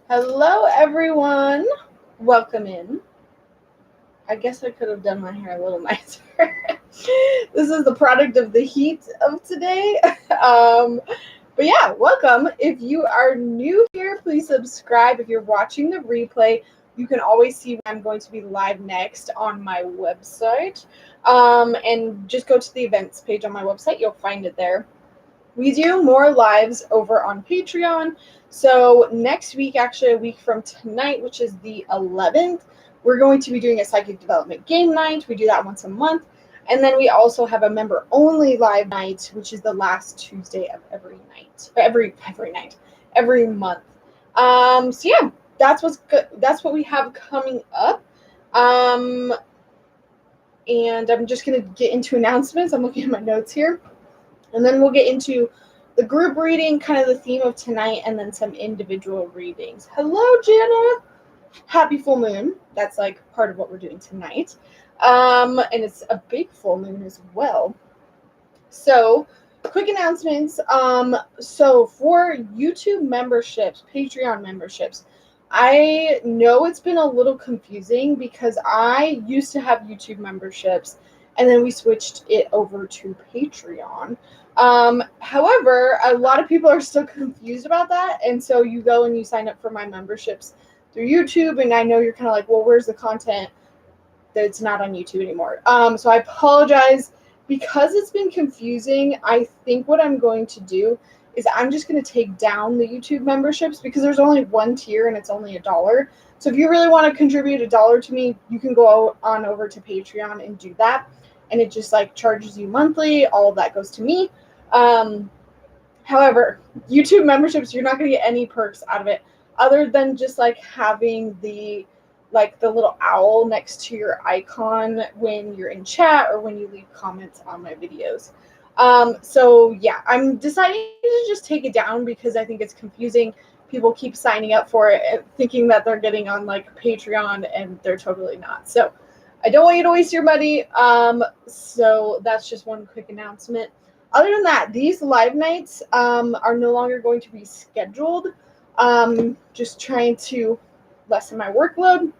Hello, everyone. Welcome in. I guess I could have done my hair a little nicer. This is the product of the heat of today. um, but yeah, welcome. If you are new here, please subscribe. If you're watching the replay, you can always see when I'm going to be live next on my website. And just go to the events page on my website. You'll find it there. We do more lives over on Patreon. So next week, actually a week from tonight, which is the 11th, we're going to be doing a psychic development game night. We do that once a month. And then we also have a member only live night, which is the last Tuesday of every night, every month. So yeah, that's what's good. That's what we have coming up. And I'm just going to get into announcements. I'm looking at my notes here. And then we'll get into the group reading, kind of the theme of tonight, and then some individual readings. Hello, Jana. Happy full moon. That's like part of what we're doing tonight. And it's a big full moon as well. So, quick announcements. So for YouTube memberships, Patreon memberships, I know it's been a little confusing because I used to have YouTube memberships and then we switched it over to Patreon. However, a lot of people are still confused about that. And so you go and you sign up for my memberships through YouTube. And I know you're kind of like, well, where's the content that's not on YouTube anymore? So I apologize because it's been confusing. I think what I'm going to do is I'm just going to take down the YouTube memberships because there's only one tier and it's only $1. So if you really want to contribute $1 to me, you can go on over to Patreon and do that. And it just like charges you monthly. All of that goes to me. However, YouTube memberships, you're not going to get any perks out of it other than just like having the little owl next to your icon when you're in chat or when you leave comments on my videos. So yeah, I'm deciding to just take it down because I think it's confusing. People keep signing up for it thinking that they're getting on like Patreon and they're totally not. So I don't want you to waste your money. So that's just one quick announcement. Other than that, these live nights are no longer going to be scheduled. Just trying to lessen my workload.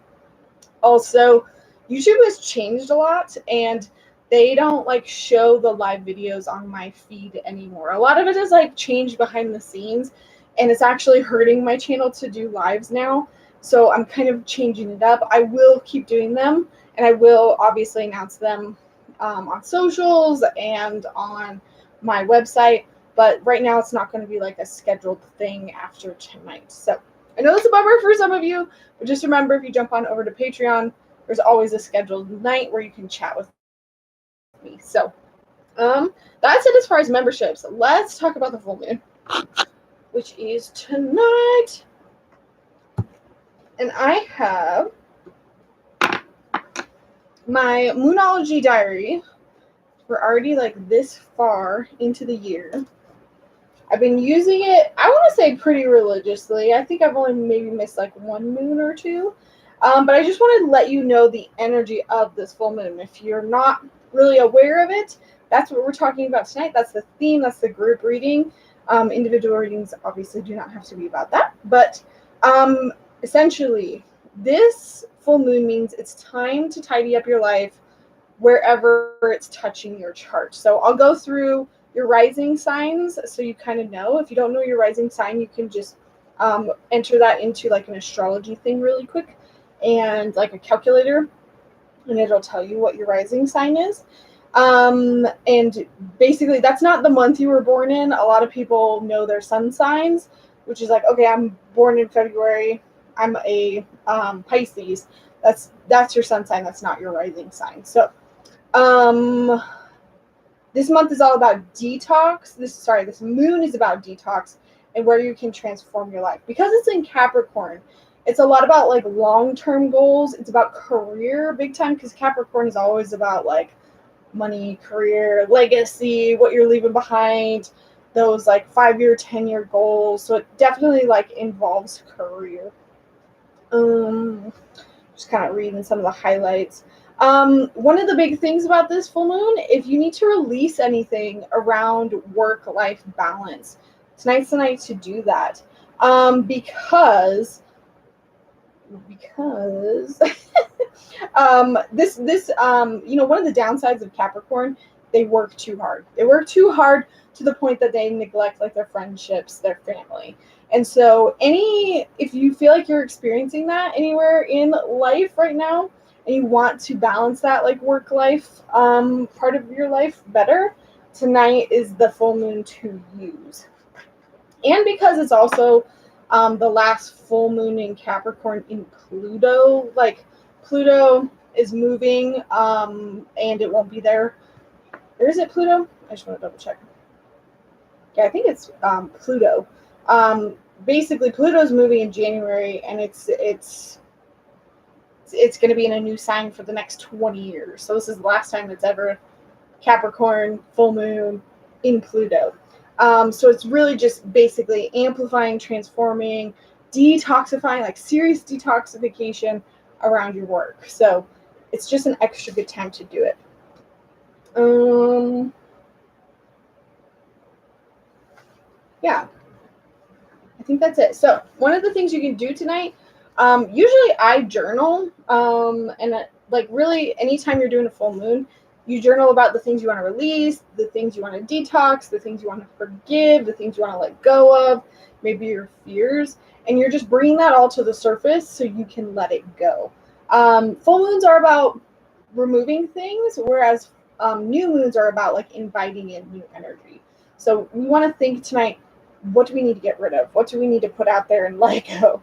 Also, YouTube has changed a lot and they don't like show the live videos on my feed anymore. A lot of it is like changed behind the scenes and it's actually hurting my channel to do lives now. So I'm kind of changing it up. I will keep doing them and I will obviously announce them on socials and on my website. But right now it's not going to be like a scheduled thing after tonight. So I know it's a bummer for some of you, but just remember if you jump on over to Patreon, there's always a scheduled night where you can chat with me. So that's it as far as memberships. Let's talk about the full moon, which is tonight. And I have my Moonology diary. We're already like this far into the year. I've been using it, I want to say pretty religiously. I think I've only maybe missed like one moon or two. But I just wanted to let you know the energy of this full moon. If you're not really aware of it, that's what we're talking about tonight. That's the theme. That's the group reading. Individual readings obviously do not have to be about that. But essentially, this full moon means it's time to tidy up your life wherever it's touching your chart. So I'll go through your rising signs so you kind of know. If you don't know your rising sign, you can just enter that into like an astrology thing really quick and like a calculator, and it'll tell you what your rising sign is. And basically that's not the month you were born in. A lot of people know their sun signs, which is like, okay, I'm born in February, I'm a Pisces. That's your sun sign. That's not your rising sign. So this month is all about detox. This moon is about detox and where you can transform your life. Because it's in Capricorn, it's a lot about like long-term goals. It's about career big time because Capricorn is always about like money, career, legacy, what you're leaving behind, those like 5-year, 10-year goals. So it definitely like involves career. Just kind of reading some of the highlights. One of the big things about this full moon, if you need to release anything around work-life balance, tonight's the night to do that. Because because this one of the downsides of Capricorn, they work too hard. They work too hard to the point that they neglect like their friendships, their family. And so if you feel like you're experiencing that anywhere in life right now and you want to balance that like work life part of your life better, tonight is the full moon to use. And because it's also the last full moon in Capricorn in Pluto, like Pluto is moving and it won't be there. Or is it Pluto? I just want to double check. Yeah, I think it's Pluto. Basically, Pluto's moving in January, and it's going to be in a new sign for the next 20 years. So this is the last time it's ever Capricorn full moon in Pluto. So it's really just basically amplifying, transforming, detoxifying, like serious detoxification around your work. So it's just an extra good time to do it. Yeah, I think that's it. So one of the things you can do tonight, usually I journal, and like really anytime you're doing a full moon, you journal about the things you want to release, the things you want to detox, the things you want to forgive, the things you want to let go of, maybe your fears, and you're just bringing that all to the surface so you can let it go. Full moons are about removing things, whereas new moons are about like inviting in new energy. So we want to think tonight, what do we need to get rid of? What do we need to put out there and let go?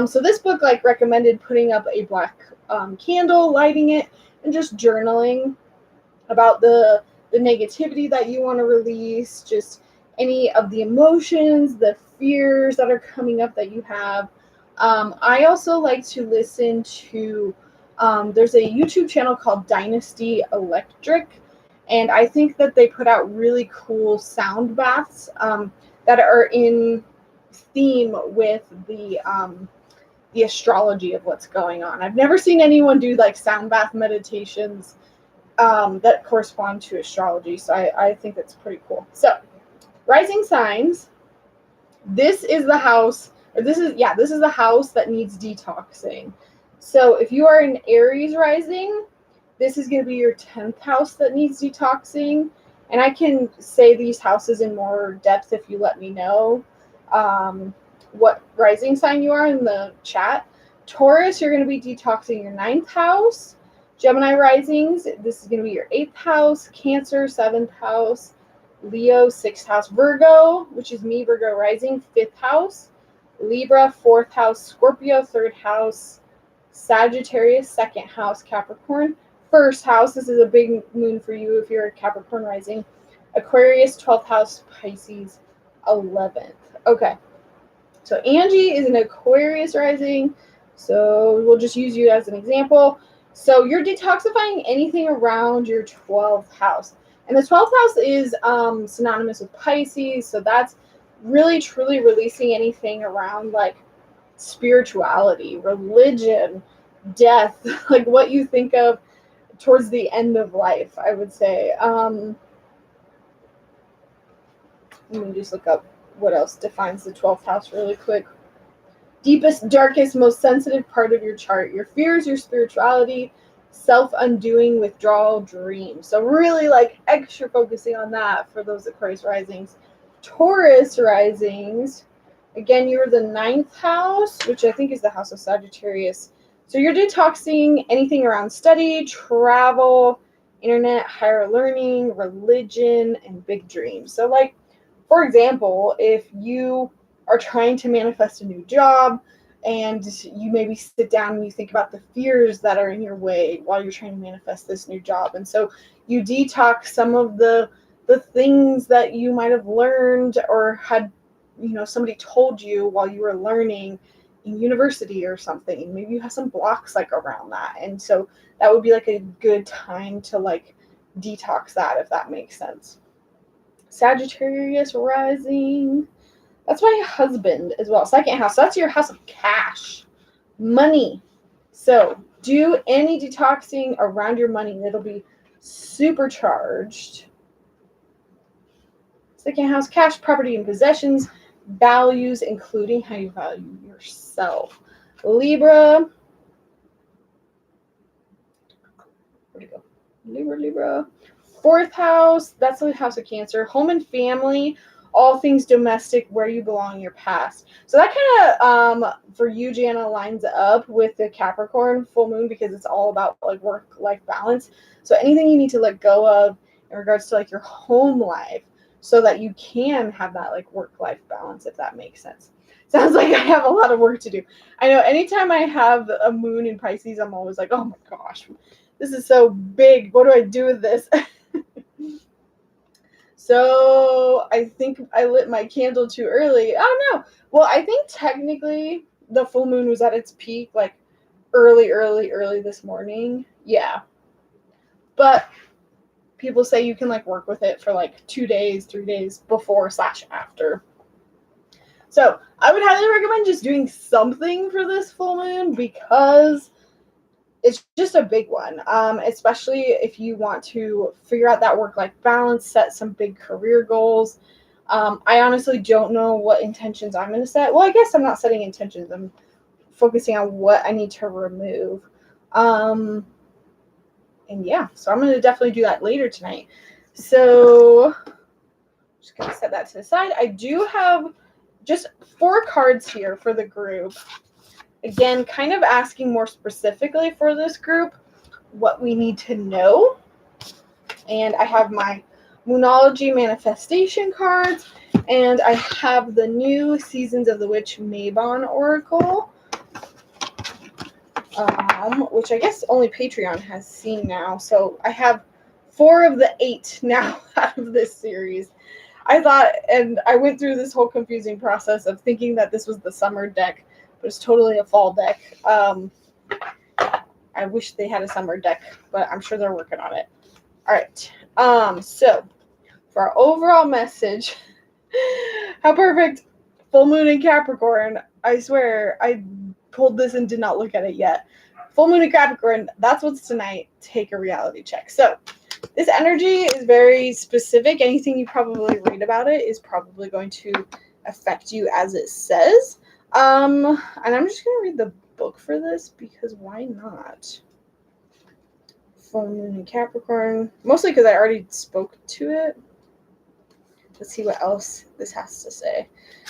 So this book like recommended putting up a black candle, lighting it, and just journaling about the negativity that you want to release, just any of the emotions, the fears that are coming up that you have. I also like to listen to, there's a YouTube channel called Dynasty Electric, and I think that they put out really cool sound baths that are in theme with the astrology of what's going on. I've never seen anyone do like sound bath meditations that correspond to astrology, so I think that's pretty cool. So, rising signs. This is the house, or this is the house that needs detoxing. So if you are an Aries rising, this is going to be your 10th house that needs detoxing. And I can say these houses in more depth if you let me know what rising sign you are in the chat. Taurus, you're going to be detoxing your 9th house. Gemini risings, this is going to be your 8th house. Cancer, 7th house. Leo, 6th house. Virgo, which is me, Virgo rising, 5th house. Libra, 4th house. Scorpio, 3rd house. Sagittarius, 2nd house. Capricorn, 1st house. This is a big moon for you if you're a Capricorn rising. Aquarius, 12th house. Pisces, 11th. Okay. So Angie is an Aquarius rising. So we'll just use you as an example. So you're detoxifying anything around your 12th house. And the 12th house is synonymous with Pisces. So that's really, truly releasing anything around like spirituality, religion, death, like what you think of towards the end of life, I would say. Let me just look up what else defines the 12th house really quick. Deepest, darkest, most sensitive part of your chart. Your fears, your spirituality, self-undoing, withdrawal, dreams. So really like extra focusing on that for those Aquarius risings. Taurus risings, again, you're the 9th house, which I think is the house of Sagittarius. So you're detoxing anything around study, travel, internet, higher learning, religion, and big dreams. So like, for example, if you are trying to manifest a new job and you maybe sit down and you think about the fears that are in your way while you're trying to manifest this new job. And so you detox some of the things that you might have learned or had, somebody told you while you were learning in university or something. Maybe you have some blocks like around that. And so that would be like a good time to like detox that, if that makes sense. Sagittarius rising. That's my husband as well. 2nd house. So that's your house of cash, money. So do any detoxing around your money. It'll be supercharged. 2nd house, cash, property, and possessions, values, including how you value yourself. Libra. Where'd it go? Libra. Fourth house, that's the house of Cancer. Home and family, all things domestic, where you belong in your past. So that kind of, for you, Jana, lines up with the Capricorn full moon because it's all about like work-life balance. So anything you need to let go of in regards to like your home life so that you can have that like work-life balance, if that makes sense. Sounds like I have a lot of work to do. I know anytime I have a moon in Pisces, I'm always like, oh my gosh, this is so big. What do I do with this? So I think I lit my candle too early. I don't know. Well, I think technically the full moon was at its peak like early this morning. Yeah. But people say you can like work with it for like 2 days, 3 days before/after. So I would highly recommend just doing something for this full moon because it's just a big one, especially if you want to figure out that work-life balance, set some big career goals. I honestly don't know what intentions I'm going to set. Well, I guess I'm not setting intentions. I'm focusing on what I need to remove. And yeah, so I'm going to definitely do that later tonight. So just going to set that to the side. I do have just 4 cards here for the group. Again, kind of asking more specifically for this group what we need to know. And I have my Moonology manifestation cards, and I have the new Seasons of the Witch Mabon Oracle, which I guess only Patreon has seen now. So I have 4 of the 8 now out of this series. I thought, and I went through this whole confusing process of thinking that this was the summer deck, but it's totally a fall deck. I wish they had a summer deck, but I'm sure they're working on it. All right. So for our overall message, how perfect, full moon in Capricorn. I swear I pulled this and did not look at it yet. Full moon in Capricorn, that's what's tonight. Take a reality check. So this energy is very specific. Anything you probably read about it is probably going to affect you as it says. And I'm just going to read the book for this because why not? Full moon in Capricorn. Mostly because I already spoke to it. Let's see what else this has to say.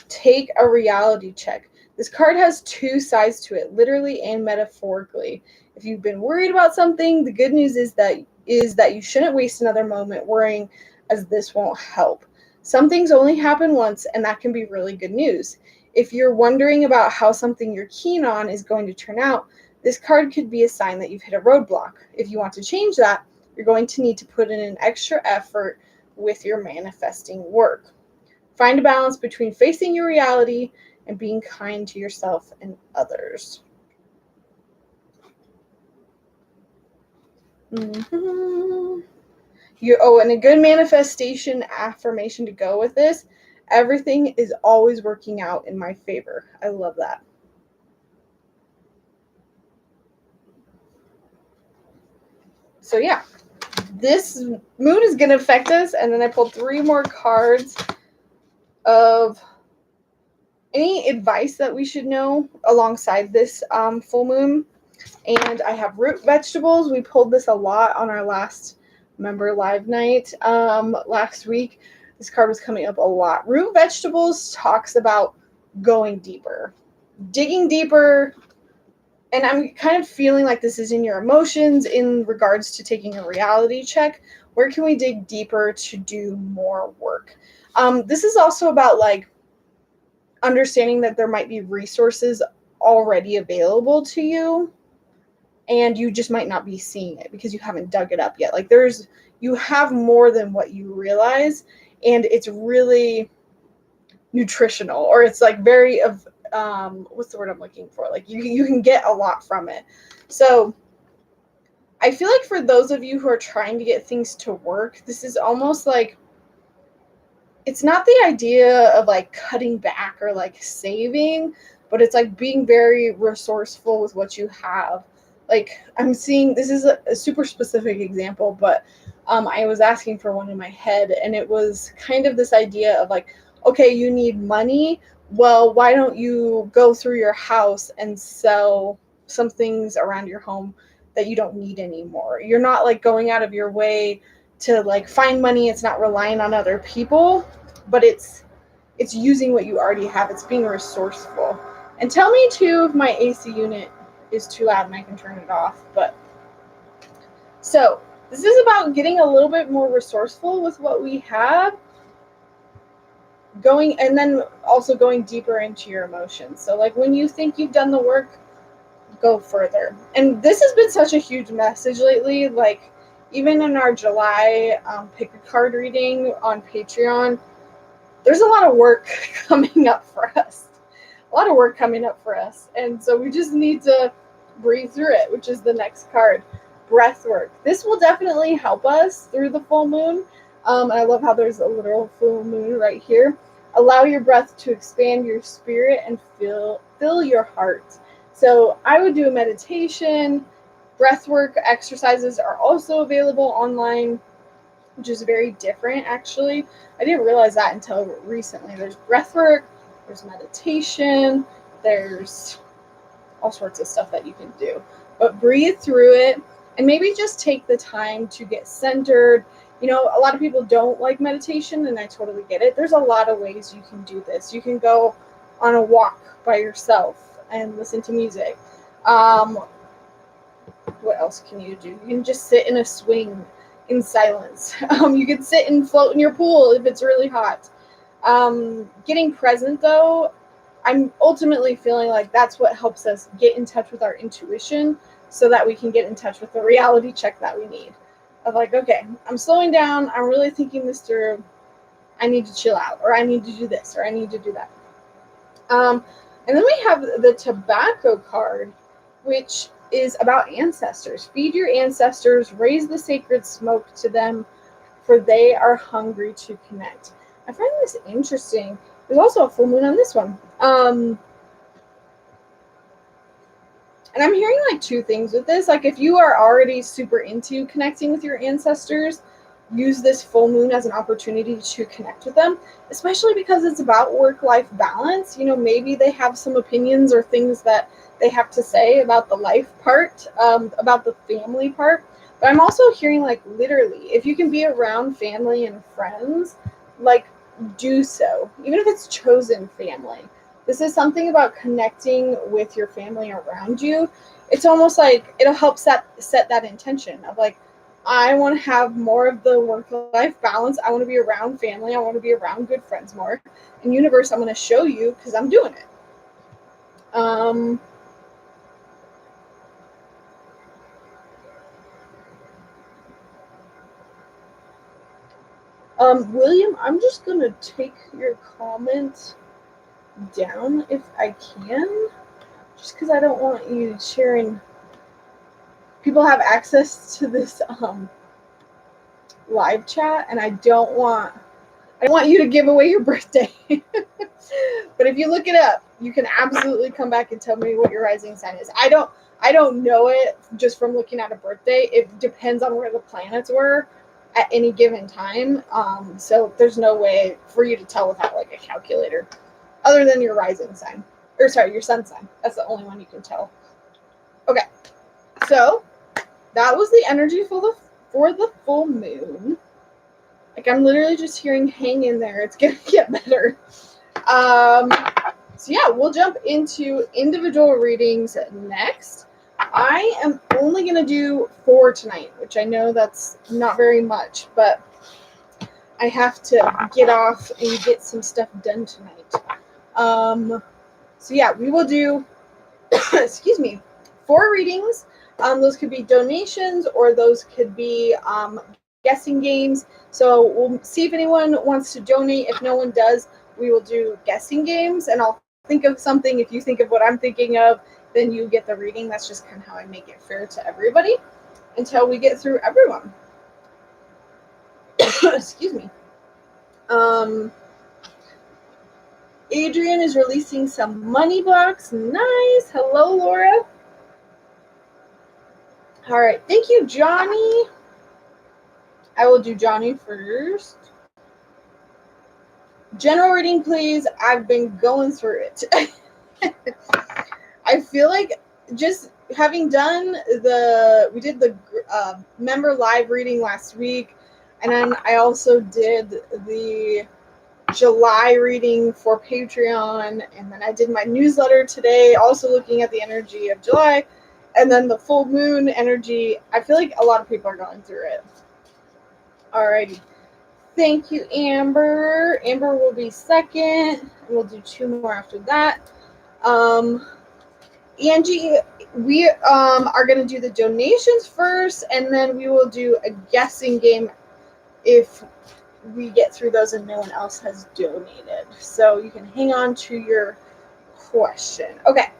Take a reality check. This card has 2 sides to it, literally and metaphorically. If you've been worried about something, the good news is that you shouldn't waste another moment worrying, as this won't help. Some things only happen once, and that can be really good news. If you're wondering about how something you're keen on is going to turn out, this card could be a sign that you've hit a roadblock. If you want to change that, you're going to need to put in an extra effort with your manifesting work. Find a balance between facing your reality and being kind to yourself and others. And a good manifestation affirmation to go with this. Everything is always working out in my favor. I love that. So yeah, this moon is going to affect us. And then I pulled 3 more cards of any advice that we should know alongside this full moon. And I have root vegetables. We pulled this a lot on our last member live night last week. This card was coming up a lot. Root vegetables talks about going deeper, digging deeper. And I'm kind of feeling like this is in your emotions in regards to taking a reality check. Where can we dig deeper to do more work? This is also about like understanding that there might be resources already available to you, and you just might not be seeing it because you haven't dug it up yet. Like you have more than what you realize, and it's really nutritional, or it's like very what's the word I'm looking for? Like you can get a lot from it. So I feel like for those of you who are trying to get things to work, this is almost like, it's not the idea of like cutting back or like saving, but it's like being very resourceful with what you have. Like I'm seeing, this is a super specific example, but I was asking for one in my head, and it was kind of this idea of like, okay, you need money, well, why don't you go through your house and sell some things around your home that you don't need anymore? You're not like going out of your way to like find money. It's not relying on other people, but it's using what you already have. It's being resourceful. And tell me too if my AC unit is too loud and I can turn it off. But so this is about getting a little bit more resourceful with what we have, going and then also going deeper into your emotions. So like when you think you've done the work, go further. And this has been such a huge message lately. Like even in our July pick a card reading on Patreon, there's a lot of work coming up for us. A lot of work coming up for us. And so we just need to breathe through it, which is the next card. Breath work. This will definitely help us through the full moon. And I love how there's a literal full moon right here. Allow your breath to expand your spirit and fill your heart. So I would do a meditation. Breath work exercises are also available online, which is very different actually. I didn't realize that until recently. There's breath work, there's meditation, there's all sorts of stuff that you can do. But breathe through it and maybe just take the time to get centered. You know, a lot of people don't like meditation, and I totally get it. There's a lot of ways you can do this. You can go on a walk by yourself and listen to music. What else can you do? You can just sit in a swing in silence. You can sit and float in your pool if it's really hot. Getting present, though, I'm ultimately feeling like that's what helps us get in touch with our intuition so that we can get in touch with the reality check that we need. Of like, okay, I'm slowing down. I'm really thinking this through. I need to chill out, or I need to do this, or I need to do that. And then we have the tobacco card, which is about ancestors. Feed your ancestors, raise the sacred smoke to them, for they are hungry to connect. I find this interesting. There's also a full moon on this one. And I'm hearing like two things with this. Like if you are already super into connecting with your ancestors, use this full moon as an opportunity to connect with them, especially because it's about work-life balance. You know, maybe they have some opinions or things that they have to say about the life part, about the family part. But I'm also hearing like literally, if you can be around family and friends, like do so, even if it's chosen family. This is something about connecting with your family around you. It's almost like it'll help set that intention of like, I want to have more of the work-life balance. I want to be around family. I want to be around good friends more. And universe, I'm going to show you because I'm doing it. William, I'm just going to take your comment down if I can, just because I don't want you sharing. People have access to this live chat, and I don't want you to give away your birthday. But if you look it up, you can absolutely come back and tell me what your rising sign is. I don't know it just from looking at a birthday. It depends on where the planets were at any given time. So there's no way for you to tell without like a calculator, other than your rising sign. Or sorry, your sun sign. That's the only one you can tell. Okay. So that was the energy for the full moon. Like I'm literally just hearing hang in there. It's gonna get better. So yeah, we'll jump into individual readings next. I am only gonna do 4 tonight, which I know that's not very much, but I have to get off and get some stuff done tonight. So yeah, we will do excuse me, 4 readings. Those could be donations or those could be guessing games. So we'll see if anyone wants to donate. If no one does, we will do guessing games, and I'll think of something. If you think of what I'm thinking of, then you get the reading. That's just kind of how I make it fair to everybody until we get through everyone. Excuse me. Adrian is releasing some money blocks. Nice. Hello, Laura. All right. Thank you, Johnny. I will do Johnny first. General reading, please. I've been going through it. I feel like just having done we did the member live reading last week, and then I also did the July reading for Patreon, and then I did my newsletter today, also looking at the energy of July, and then the full moon energy. I feel like a lot of people are going through it. Alrighty. Thank you, Amber. Amber will be second. We'll do 2 more after that. Angie, we are going to do the donations first, and then we will do a guessing game if we get through those and no one else has donated. So you can hang on to your question. Okay.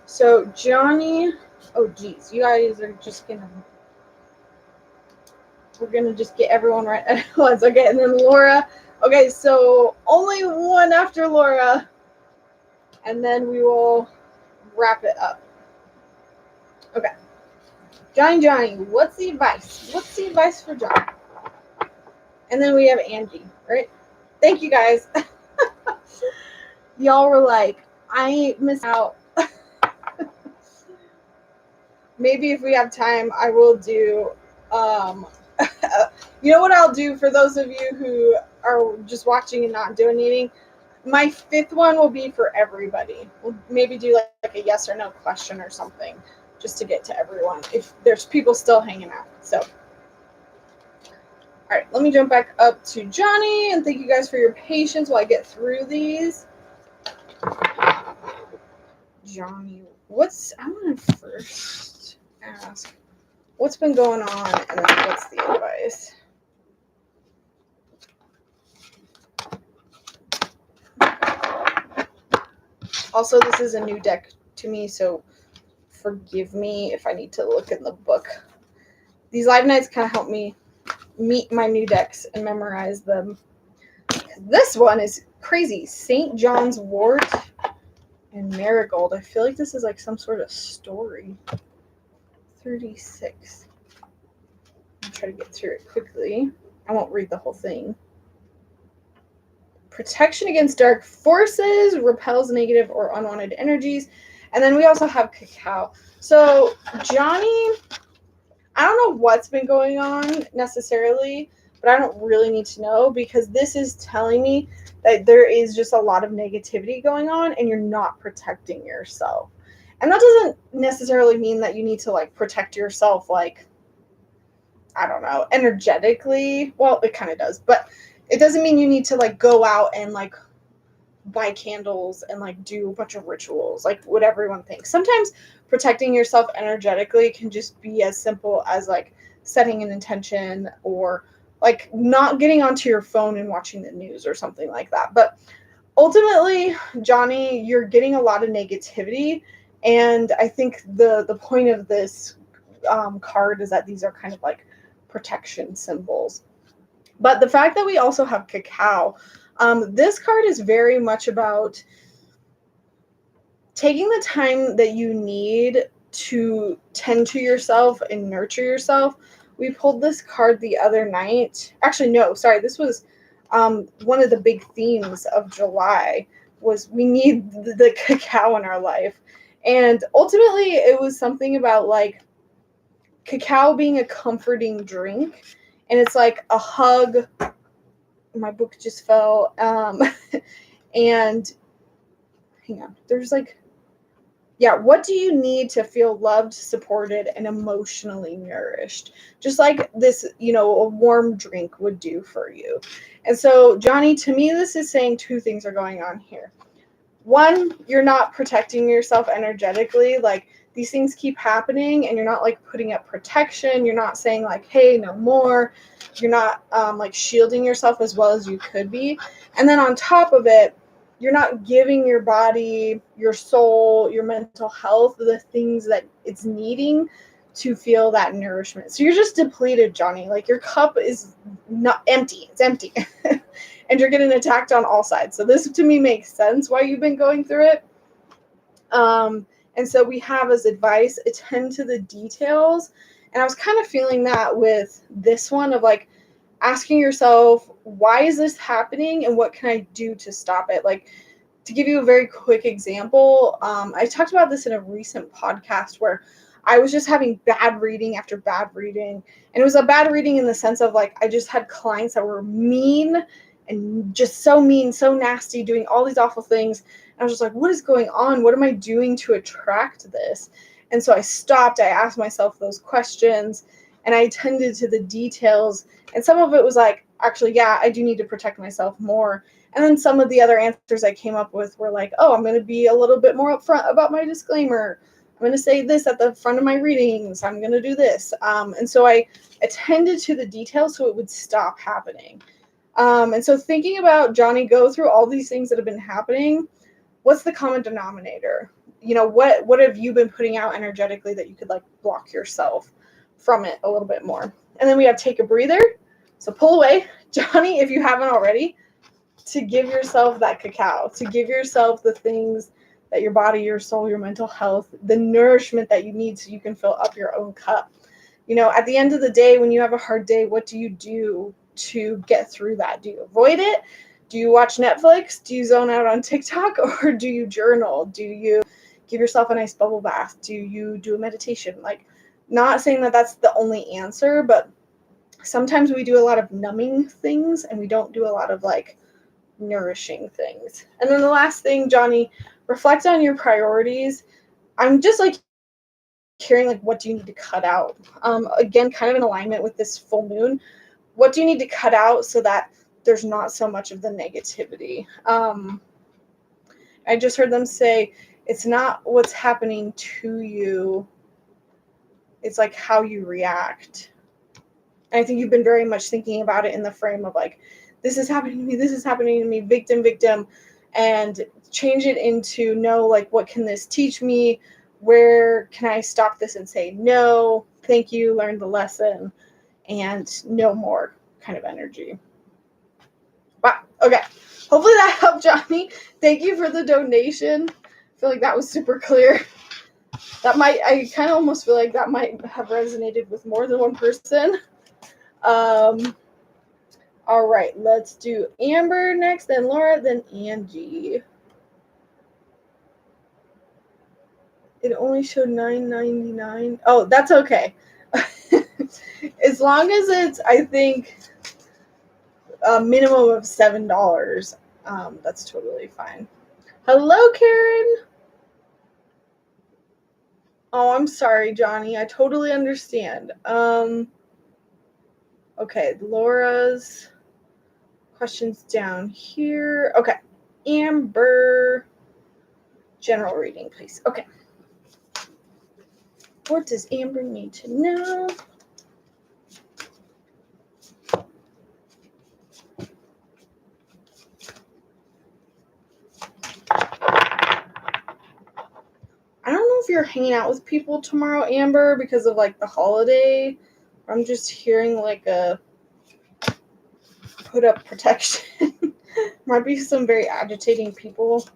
So Johnny, oh geez, you guys are just gonna, we're gonna just get everyone right at once. Okay, and then Laura. Okay, so only one after Laura, and then we will wrap it up. Okay. Johnny, what's the advice? What's the advice for Johnny? And then we have Angie, right? Thank you guys. Y'all were like, I missed out. Maybe if we have time, I will do, you know what I'll do for those of you who are just watching and not donating? My 5th one will be for everybody. We'll maybe do like a yes or no question or something just to get to everyone if there's people still hanging out. So, all right, let me jump back up to Johnny, and thank you guys for your patience while I get through these. Johnny, I want to first ask what's been going on and then what's the advice? Also, this is a new deck to me, so forgive me if I need to look in the book. These live nights kind of help me meet my new decks and memorize them. This one is crazy. St. John's Wort and Marigold. I feel like this is like some sort of story. 36. I'll try to get through it quickly. I won't read the whole thing. Protection against dark forces, repels negative or unwanted energies. And then we also have cacao. So Johnny, I don't know what's been going on necessarily, but I don't really need to know because this is telling me that there is just a lot of negativity going on and you're not protecting yourself. And that doesn't necessarily mean that you need to like protect yourself like, I don't know, energetically. Well, it kind of does, but it doesn't mean you need to like go out and like buy candles and like do a bunch of rituals, like what everyone thinks. Sometimes protecting yourself energetically can just be as simple as like setting an intention or like not getting onto your phone and watching the news or something like that. But ultimately, Johnny, you're getting a lot of negativity. And I think the point of this card is that these are kind of like protection symbols. But the fact that we also have cacao, this card is very much about taking the time that you need to tend to yourself and nurture yourself. We pulled this card the other night. Actually, no, sorry. This was one of the big themes of July was we need the cacao in our life. And ultimately, it was something about like cacao being a comforting drink. And it's like a hug. My book just fell. And hang on. There's like, yeah, what do you need to feel loved, supported, and emotionally nourished? Just like this, you know, a warm drink would do for you. And so, Johnny, to me, this is saying 2 things are going on here. One, you're not protecting yourself energetically. Like, these things keep happening and you're not like putting up protection. You're not saying like, hey, no more. You're not like shielding yourself as well as you could be. And then on top of it, you're not giving your body, your soul, your mental health the things that it's needing to feel that nourishment. So you're just depleted, Johnny. Like your cup is not empty. It's empty. And you're getting attacked on all sides. So this to me makes sense why you've been going through it. And so we have as advice, attend to the details. And I was kind of feeling that with this one of like, asking yourself, why is this happening and what can I do to stop it? Like, to give you a very quick example, I talked about this in a recent podcast where I was just having bad reading after bad reading. And it was a bad reading in the sense of like, I just had clients that were mean and just so mean, so nasty, doing all these awful things. And I was just like, what is going on? What am I doing to attract this? And so I stopped. I asked myself those questions and I attended to the details. And some of it was like, actually, yeah, I do need to protect myself more. And then some of the other answers I came up with were like, oh, I'm going to be a little bit more upfront about my disclaimer. I'm going to say this at the front of my readings. I'm going to do this. And so I attended to the details so it would stop happening. And so thinking about, Johnny, go through all these things that have been happening. What's the common denominator? You know, what have you been putting out energetically that you could like block yourself from it a little bit more? And then we have take a breather. So pull away, Johnny, if you haven't already, to give yourself that cacao, to give yourself the things that your body, your soul, your mental health, the nourishment that you need so you can fill up your own cup. You know, at the end of the day, when you have a hard day, what do you do to get through that? Do you avoid it? Do you watch Netflix? Do you zone out on TikTok? Or do you journal? Do you give yourself a nice bubble bath? Do you do a meditation? Like, not saying that that's the only answer, but sometimes we do a lot of numbing things and we don't do a lot of like nourishing things. And then the last thing, Johnny, reflect on your priorities. I'm just like hearing like, what do you need to cut out? Again, kind of in alignment with this full moon. What do you need to cut out so that there's not so much of the negativity? I just heard them say, it's not what's happening to you, it's like how you react. And I think you've been very much thinking about it in the frame of like, this is happening to me, this is happening to me, victim, and change it into, no, like, what can this teach me? Where can I stop this and say, no, thank you, learn the lesson, and no more kind of energy. Wow, okay. Hopefully that helped, Johnny. Thank you for the donation. I feel like that was super clear. I kind of almost feel like that might have resonated with more than one person. All right, let's do Amber next, then Laura, then Angie. It only showed $9.99. Oh, that's okay. As long as it's, I think, a minimum of $7, that's totally fine. Hello, Karen. Oh, I'm sorry, Johnny. I totally understand. Okay, Laura's questions down here. Okay, Amber, general reading, please. Okay. What does Amber need to know? I don't know if you're hanging out with people tomorrow, Amber, because of like the holiday. I'm just hearing like a put up protection. Might be some very agitating people.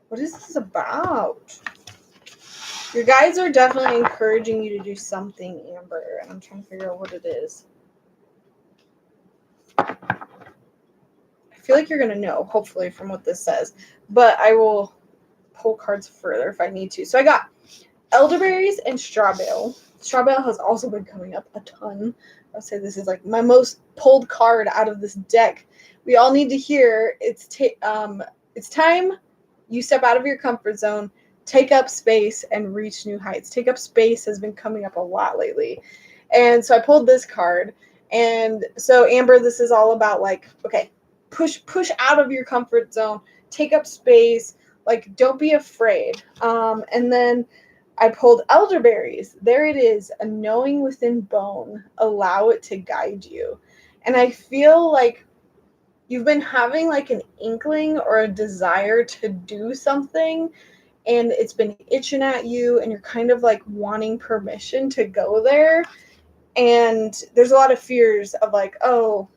What is this about? Your guides are definitely encouraging you to do something, Amber, and I'm trying to figure out what it is. I feel like you're going to know, hopefully, from what this says, but I will pull cards further if I need to. So I got elderberries and strawberry. Strawberry has also been coming up a ton. I would say this is like my most pulled card out of this deck. We all need to hear it's time you step out of your comfort zone, take up space, and reach new heights. Take up space has been coming up a lot lately. And so I pulled this card. And so, Amber, this is all about like, okay, push out of your comfort zone, take up space, like, don't be afraid. And then I pulled elderberries. There it is, a knowing within bone. Allow it to guide you. And I feel like you've been having like an inkling or a desire to do something, and it's been itching at you, and you're kind of like wanting permission to go there. And there's a lot of fears of like, oh,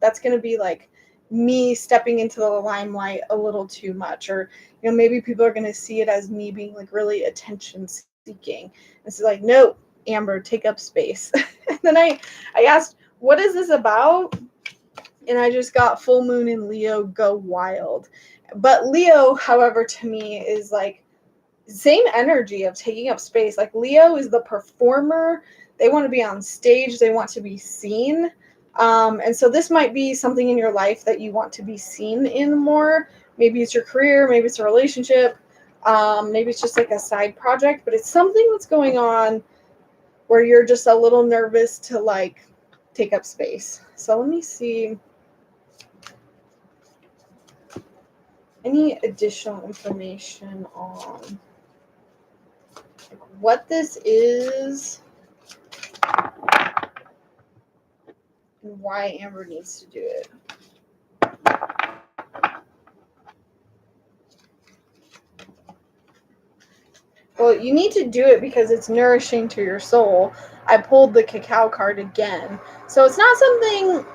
that's going to be like me stepping into the limelight a little too much, or maybe people are going to see it as me being like really attention seeking. And so like, no, Amber, take up space. And then I asked, what is this about? And I just got full moon in Leo, go wild. But Leo, however, to me is like same energy of taking up space. Like Leo is the performer. They want to be on stage. They want to be seen. And so this might be something in your life that you want to be seen in more. Maybe it's your career. Maybe it's a relationship. Maybe it's just like a side project. But it's something that's going on where you're just a little nervous to like take up space. So let me see. Any additional information on what this is and why Amber needs to do it. Well, you need to do it because it's nourishing to your soul. I pulled the cacao card again. So it's not something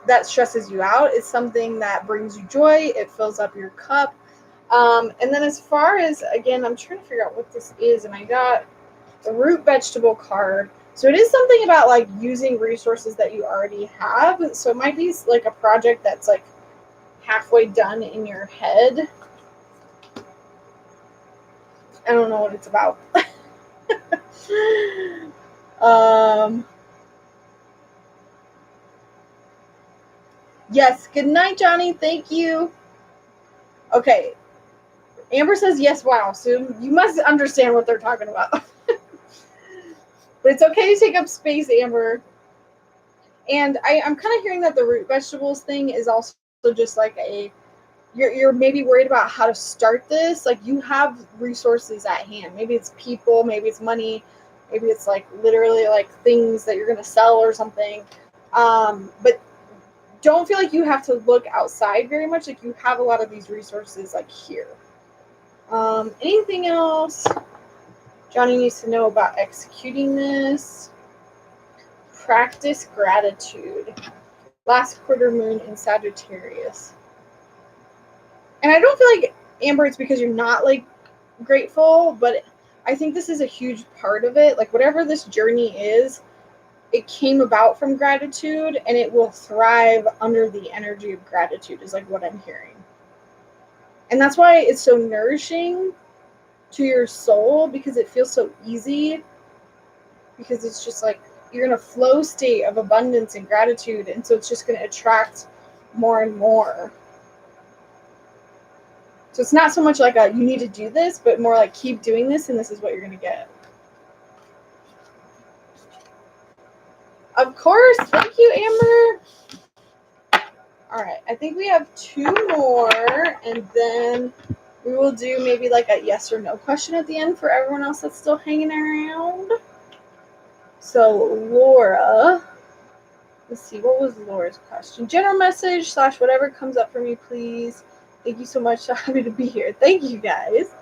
that stresses you out. It's something that brings you joy. It fills up your cup. And then as far as, again, I'm trying to figure out what this is. And I got the root vegetable card. So it is something about like using resources that you already have. So it might be like a project that's like halfway done in your head. I don't know what it's about. Yes. Good night, Johnny. Thank you. Okay. Amber says yes. Wow. So you must understand what they're talking about. But it's okay to take up space, Amber. And I'm kind of hearing that the root vegetables thing is also just like you're maybe worried about how to start this. Like you have resources at hand. Maybe it's people, maybe it's money, maybe it's like literally like things that you're going to sell or something. But don't feel like you have to look outside very much. Like you have a lot of these resources like here. Anything else Johnny needs to know about executing this? Practice gratitude. Last quarter moon in Sagittarius. And I don't feel like, Amber, it's because you're not like grateful, but I think this is a huge part of it. Like whatever this journey is, it came about from gratitude and it will thrive under the energy of gratitude is like what I'm hearing. And that's why it's so nourishing to your soul because it feels so easy, because it's just like you're in a flow state of abundance and gratitude, and so it's just going to attract more and more. So it's not so much like you need to do this, but more like keep doing this and this is what you're going to get. Of course. Thank you, Amber. All right. I think we have 2 more, and then we will do maybe like a yes or no question at the end for everyone else that's still hanging around. So Laura, let's see, what was Laura's question? General message / whatever comes up for me, please. Thank you so much. So happy to be here. Thank you, guys.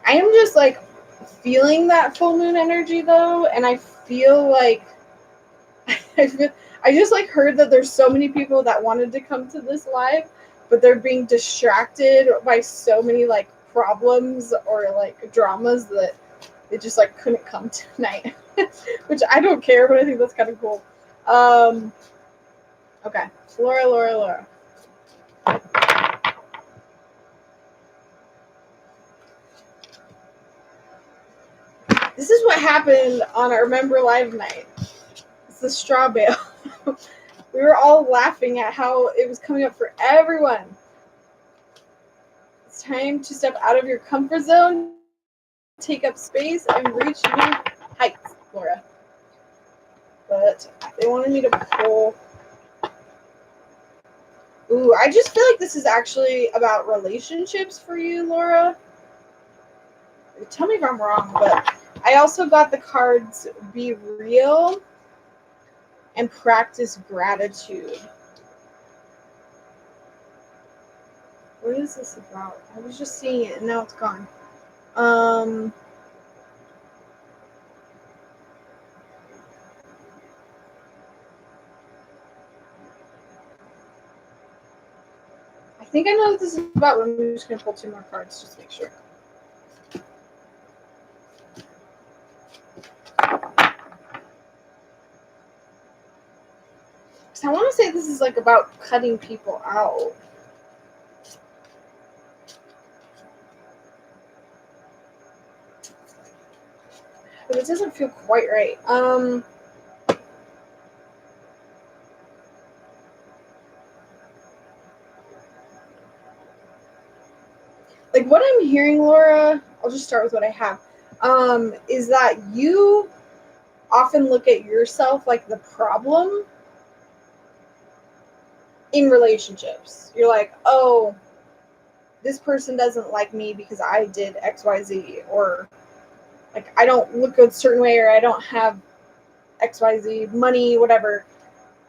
I am just like feeling that full moon energy though, and I feel like I just like heard that there's so many people that wanted to come to this live, but they're being distracted by so many like problems or like dramas that they just like couldn't come tonight. Which I don't care, but I think that's kind of cool. Okay, Laura. This is what happened on our Remember Live night. It's the straw bale. We were all laughing at how it was coming up for everyone. It's time to step out of your comfort zone, take up space, and reach new heights, Laura. But they wanted me to pull. Ooh, I just feel like this is actually about relationships for you, Laura. Tell me if I'm wrong, but I also got the cards Be Real and Practice Gratitude. What is this about? I was just seeing it and now it's gone. think I know what this is about, but I'm just going to pull 2 more cards just to make sure. I want to say this is like about cutting people out. But it doesn't feel quite right. Like what I'm hearing, Laura, I'll just start with what I have, is that you often look at yourself like the problem in relationships. You're like, oh, this person doesn't like me because I did XYZ, or like I don't look a certain way, or I don't have XYZ money, whatever,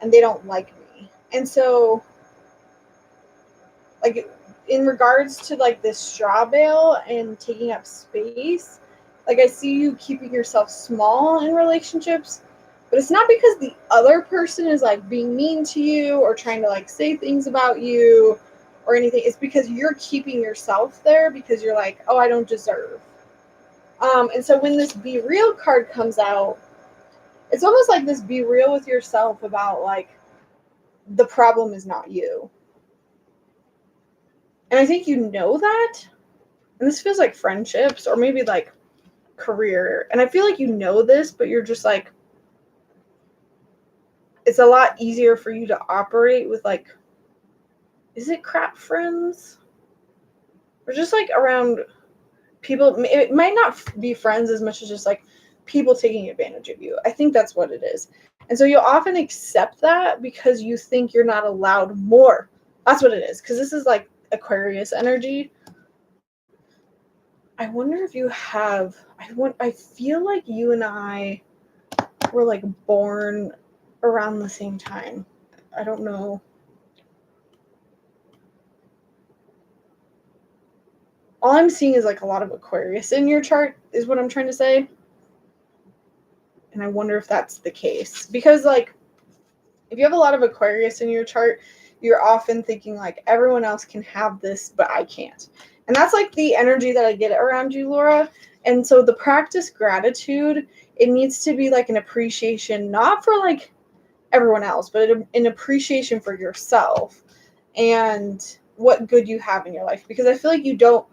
and they don't like me. And so, like, in regards to like this straw bale and taking up space, like I see you keeping yourself small in relationships, but it's not because the other person is like being mean to you or trying to like say things about you or anything. It's because you're keeping yourself there because you're like, oh, I don't deserve. And so when this Be Real card comes out, it's almost like this be real with yourself about like the problem is not you. And I think you know that. And this feels like friendships or maybe like career. And I feel like you know this, but you're just like, it's a lot easier for you to operate with like, is it crap friends? Or just like around people. It might not be friends as much as just like people taking advantage of you. I think that's what it is. And so you'll often accept that because you think you're not allowed more. That's what it is. Because this is like Aquarius energy. I wonder if you have, I feel like you and I were like born around the same time. I don't know. All I'm seeing is like a lot of Aquarius in your chart is what I'm trying to say. And I wonder if that's the case. Because like, if you have a lot of Aquarius in your chart, you're often thinking like everyone else can have this, but I can't. And that's like the energy that I get around you, Laura. And so the practice gratitude, it needs to be like an appreciation, not for like everyone else, but an appreciation for yourself and what good you have in your life. Because I feel like you don't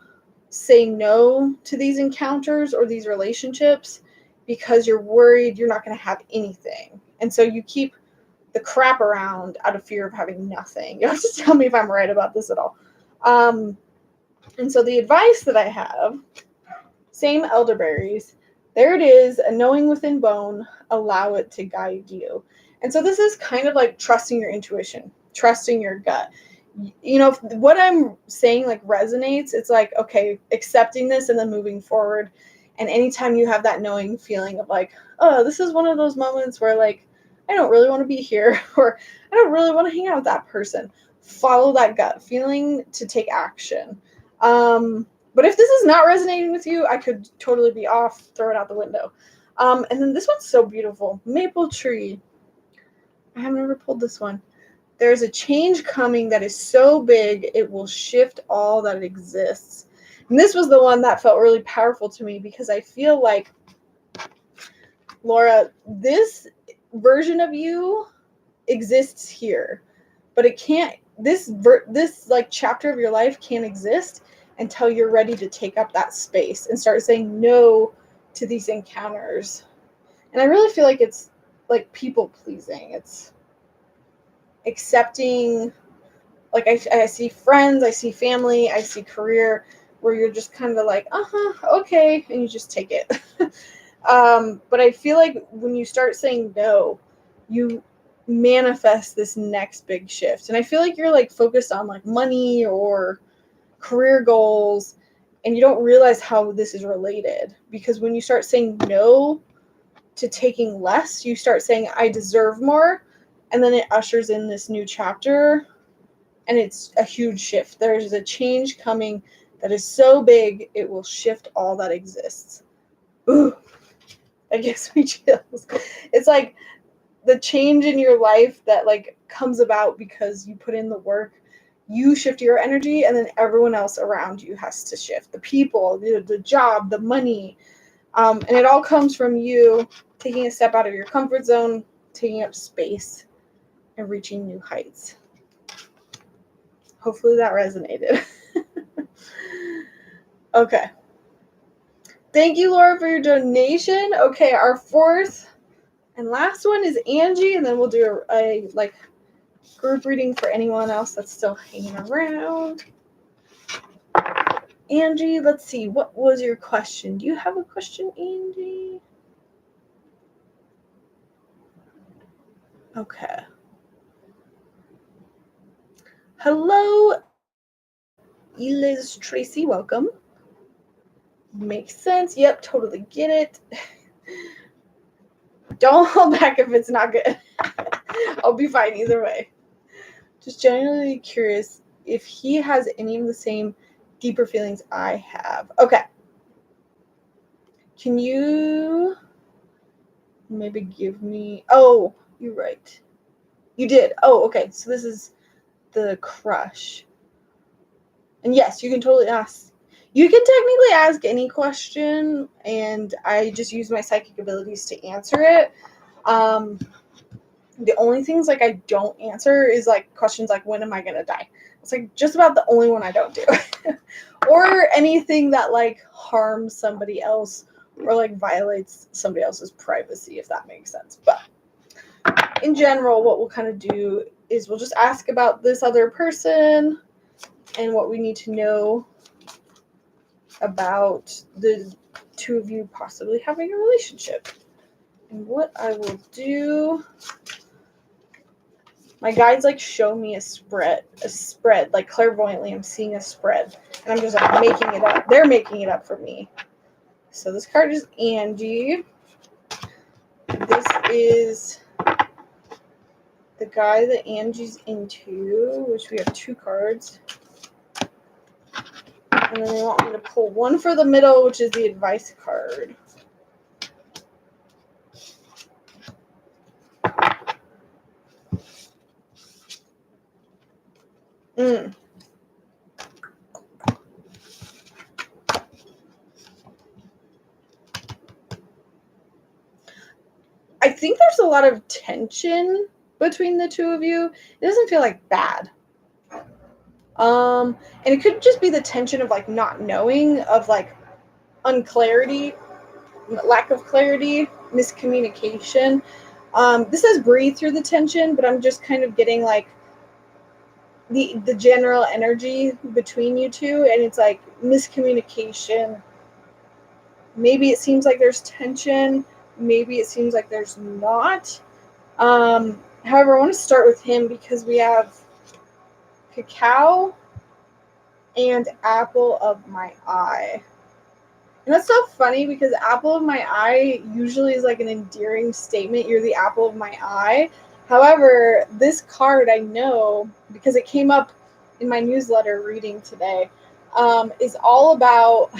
say no to these encounters or these relationships because you're worried you're not going to have anything. And so you keep the crap around out of fear of having nothing. You have to tell me if I'm right about this at all. And so the advice that I have, same elderberries, there it is, a knowing within bone, allow it to guide you. And so this is kind of like trusting your intuition, trusting your gut. You know, if what I'm saying like resonates, it's like, okay, accepting this and then moving forward. And anytime you have that knowing feeling of like, oh, this is one of those moments where like, I don't really want to be here, or I don't really want to hang out with that person. Follow that gut feeling to take action. But if this is not resonating with you, I could totally be off, throw it out the window. And then this one's so beautiful. Maple tree. I have never pulled this one. There's a change coming that is so big, it will shift all that exists. And this was the one that felt really powerful to me because I feel like, Laura, this version of you exists here, but it can't, this like chapter of your life can't exist until you're ready to take up that space and start saying no to these encounters. And I really feel like it's like people pleasing. It's accepting, like I see friends, I see family, I see career where you're just kind of like, okay, and you just take it. But I feel like when you start saying no, you manifest this next big shift. And I feel like you're like focused on like money or career goals, and you don't realize how this is related. Because when you start saying no to taking less, you start saying, I deserve more. And then it ushers in this new chapter. And it's a huge shift. There's a change coming that is so big, it will shift all that exists. Ooh, that gives me chills. It's like the change in your life that like comes about because you put in the work. you shift your energy, and then everyone else around you has to shift. The people, the job, the money. And it all comes from you taking a step out of your comfort zone, taking up space, and reaching new heights. Hopefully that resonated. Okay. Thank you, Laura, for your donation. Okay, our fourth and last one is Angie, and then we'll do a like group reading for anyone else that's still hanging around. Angie, let's see. What was your question? Do you have a question, Angie? Okay. Hello, Eliz Tracy. Welcome. Makes sense. Yep, totally get it. Don't hold back if it's not good. I'll be fine either way. Just genuinely curious if he has any of the same deeper feelings I have. Okay. Can you maybe give me... Oh, you're right. You did. Oh, okay. So this is the crush. And yes, you can totally ask. You can technically ask any question, and I just use my psychic abilities to answer it. The only things like I don't answer is like questions like, when am I gonna die? It's like just about the only one I don't do. Or anything that like harms somebody else or like violates somebody else's privacy, if that makes sense. But in general, what we'll kind of do is we'll just ask about this other person and what we need to know about the two of you possibly having a relationship. And what I will do, my guides like show me a spread, like clairvoyantly I'm seeing a spread, and I'm just like making it up. They're making it up for me. So this card is Angie. This is the guy that Angie's into, which we have 2 cards. And then they want me to pull one for the middle, which is the advice card. I think there's a lot of tension between the two of you. It doesn't feel like bad. And it could just be the tension of like not knowing, of like unclarity, lack of clarity, miscommunication. This says breathe through the tension, but I'm just kind of getting like the general energy between you two, and it's like miscommunication. Maybe it seems like there's tension, maybe it seems like there's not. However, I want to start with him because we have cacao and apple of my eye. And that's so funny because apple of my eye usually is like an endearing statement. You're the apple of my eye. However, this card I know, because it came up in my newsletter reading today, is all about,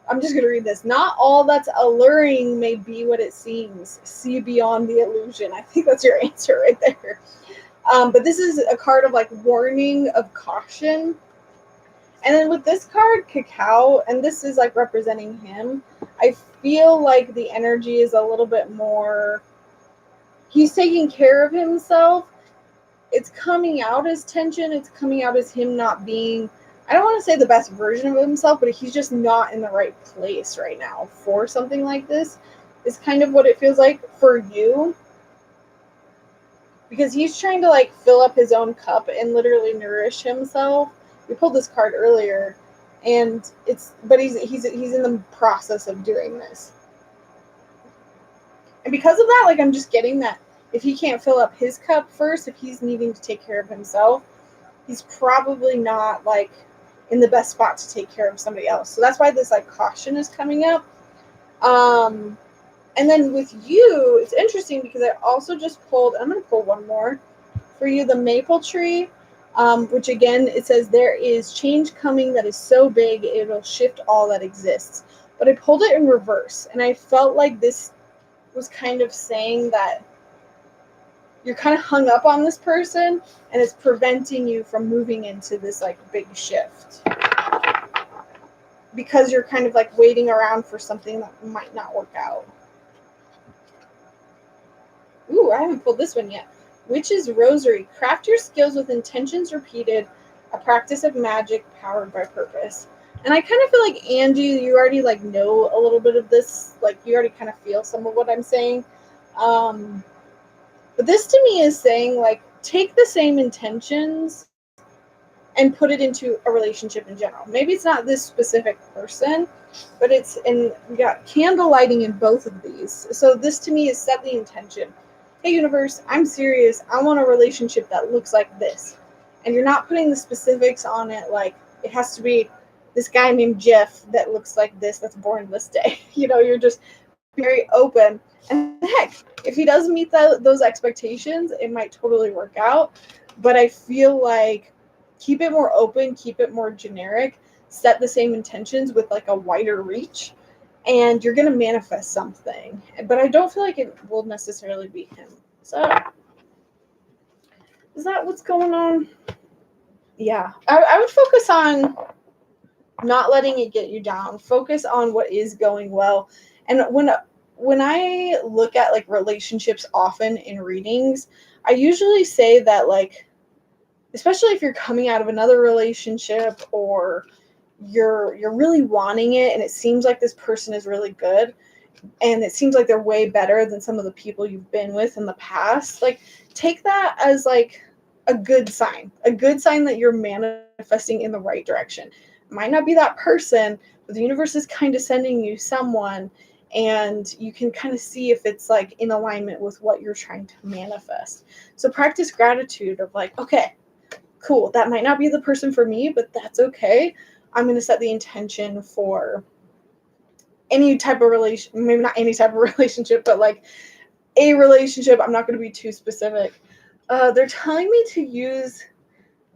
I'm just going to read this. Not all that's alluring may be what it seems. See beyond the illusion. I think that's your answer right there. But this is a card of like warning, of caution. And then with this card, cacao, and this is like representing him, I feel like the energy is a little bit more, he's taking care of himself. It's coming out as tension. It's coming out as him not being, I don't want to say the best version of himself, but he's just not in the right place right now for something like this, is kind of what it feels like for you. Because he's trying to like fill up his own cup and literally nourish himself. We pulled this card earlier, and but he's in the process of doing this. And because of that, like I'm just getting that if he can't fill up his cup first, if he's needing to take care of himself, he's probably not like in the best spot to take care of somebody else. So that's why this like caution is coming up. And then with you, it's interesting because I also just pulled, I'm going to pull one more for you, the maple tree, which again, it says there is change coming that is so big, it'll shift all that exists. But I pulled it in reverse, and I felt like this was kind of saying that you're kind of hung up on this person, and it's preventing you from moving into this like big shift because you're kind of like waiting around for something that might not work out. Ooh, I haven't pulled this one yet. Witch's Rosary. Craft your skills with intentions repeated, a practice of magic powered by purpose. And I kind of feel like, Angie, you already like know a little bit of this. Like you already kind of feel some of what I'm saying. But this to me is saying like take the same intentions and put it into a relationship in general. Maybe it's not this specific person, but it's in, we got candle lighting in both of these. So this to me is set the intention. Hey universe, I'm serious. I want a relationship that looks like this. And you're not putting the specifics on it, like it has to be this guy named Jeff that looks like this, that's born this day. You're just very open. And heck, if he does meet those expectations, it might totally work out. But I feel like keep it more open, keep it more generic, set the same intentions with like a wider reach, and you're going to manifest something. But I don't feel like it will necessarily be him. So is that what's going on? Yeah. I would focus on not letting it get you down. Focus on what is going well. And when I look at like relationships often in readings, I usually say that like, especially if you're coming out of another relationship or you're really wanting it and it seems like this person is really good and it seems like they're way better than some of the people you've been with in the past, like take that as like a good sign that you're manifesting in the right direction. It might not be that person, but the universe is kind of sending you someone, and you can kind of see if it's like in alignment with what you're trying to manifest. So practice gratitude of like, okay, cool, that might not be the person for me, but that's okay. I'm going to set the intention for any type of relation, maybe not any type of relationship, but like a relationship. I'm not going to be too specific. They're telling me to use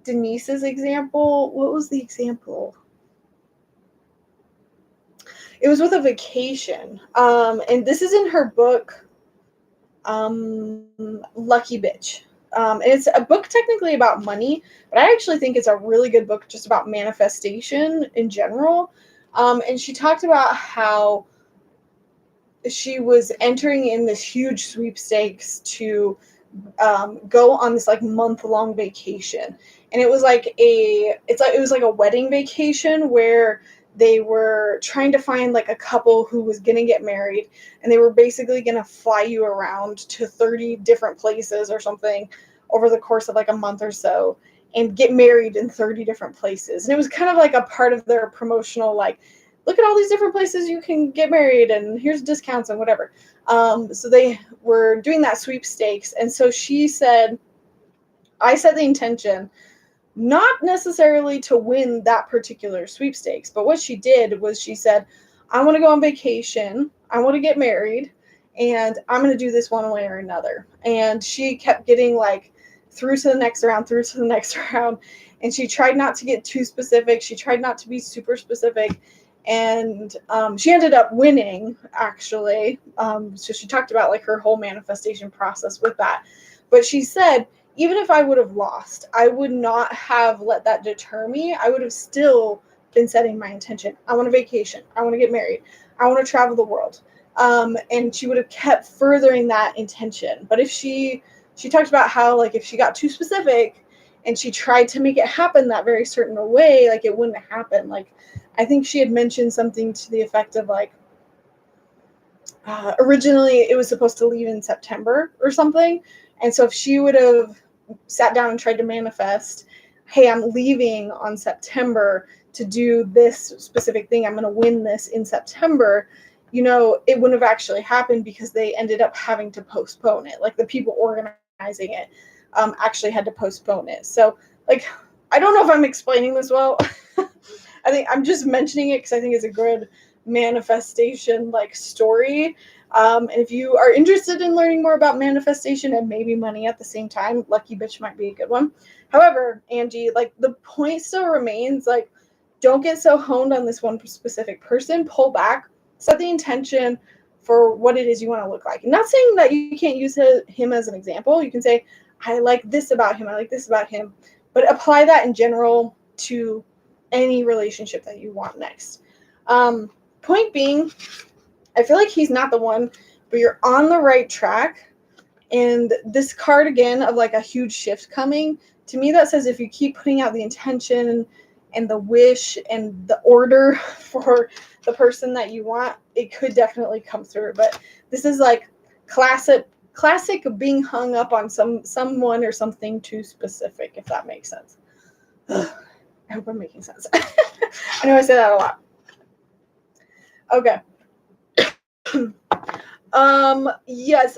Denise's example. What was the example? It was with a vacation. And this is in her book, Lucky Bitch. And it's a book technically about money, but I actually think it's a really good book just about manifestation in general. And she talked about how she was entering in this huge sweepstakes to go on this like month-long vacation. And it was like it was like a wedding vacation where they were trying to find like a couple who was going to get married, and they were basically going to fly you around to 30 different places or something over the course of like a month or so and get married in 30 different places. And it was kind of like a part of their promotional, like, look at all these different places you can get married and here's discounts and whatever. So they were doing that sweepstakes. And so she said, I set the intention not necessarily to win that particular sweepstakes, but what she did was she said, I want to go on vacation, I want to get married, and I'm going to do this one way or another. And she kept getting like through to the next round, and she tried not to get too specific. She tried not to be super specific. And she ended up winning, actually. So she talked about like her whole manifestation process with that. But she said, even if I would have lost, I would not have let that deter me. I would have still been setting my intention. I want a vacation. I want to get married. I want to travel the world. And she would have kept furthering that intention. But if she talked about how like if she got too specific and she tried to make it happen that very certain way, like it wouldn't happen. Like I think she had mentioned something to the effect of like, originally it was supposed to leave in September or something. And so if she would have sat down and tried to manifest, hey, I'm leaving on September to do this specific thing, I'm going to win this in September, it wouldn't have actually happened because they ended up having to postpone it. Like the people organizing it actually had to postpone it. So like, I don't know if I'm explaining this well. I think I'm just mentioning it because I think it's a good manifestation like story. And if you are interested in learning more about manifestation and maybe money at the same time, Lucky Bitch might be a good one. However, Angie, like the point still remains, like don't get so honed on this one specific person. Pull back, set the intention, for what it is you want to look like. I'm not saying that you can't use him as an example. You can say, I like this about him, I like this about him, but apply that in general to any relationship that you want next. Point being, I feel like he's not the one, but you're on the right track. And this card again of like a huge shift coming, to me that says if you keep putting out the intention and the wish and the order for the person that you want, it could definitely come through. But this is like classic of being hung up on someone or something too specific, if that makes sense. I hope I'm making sense. I know I say that a lot. Okay. Yes,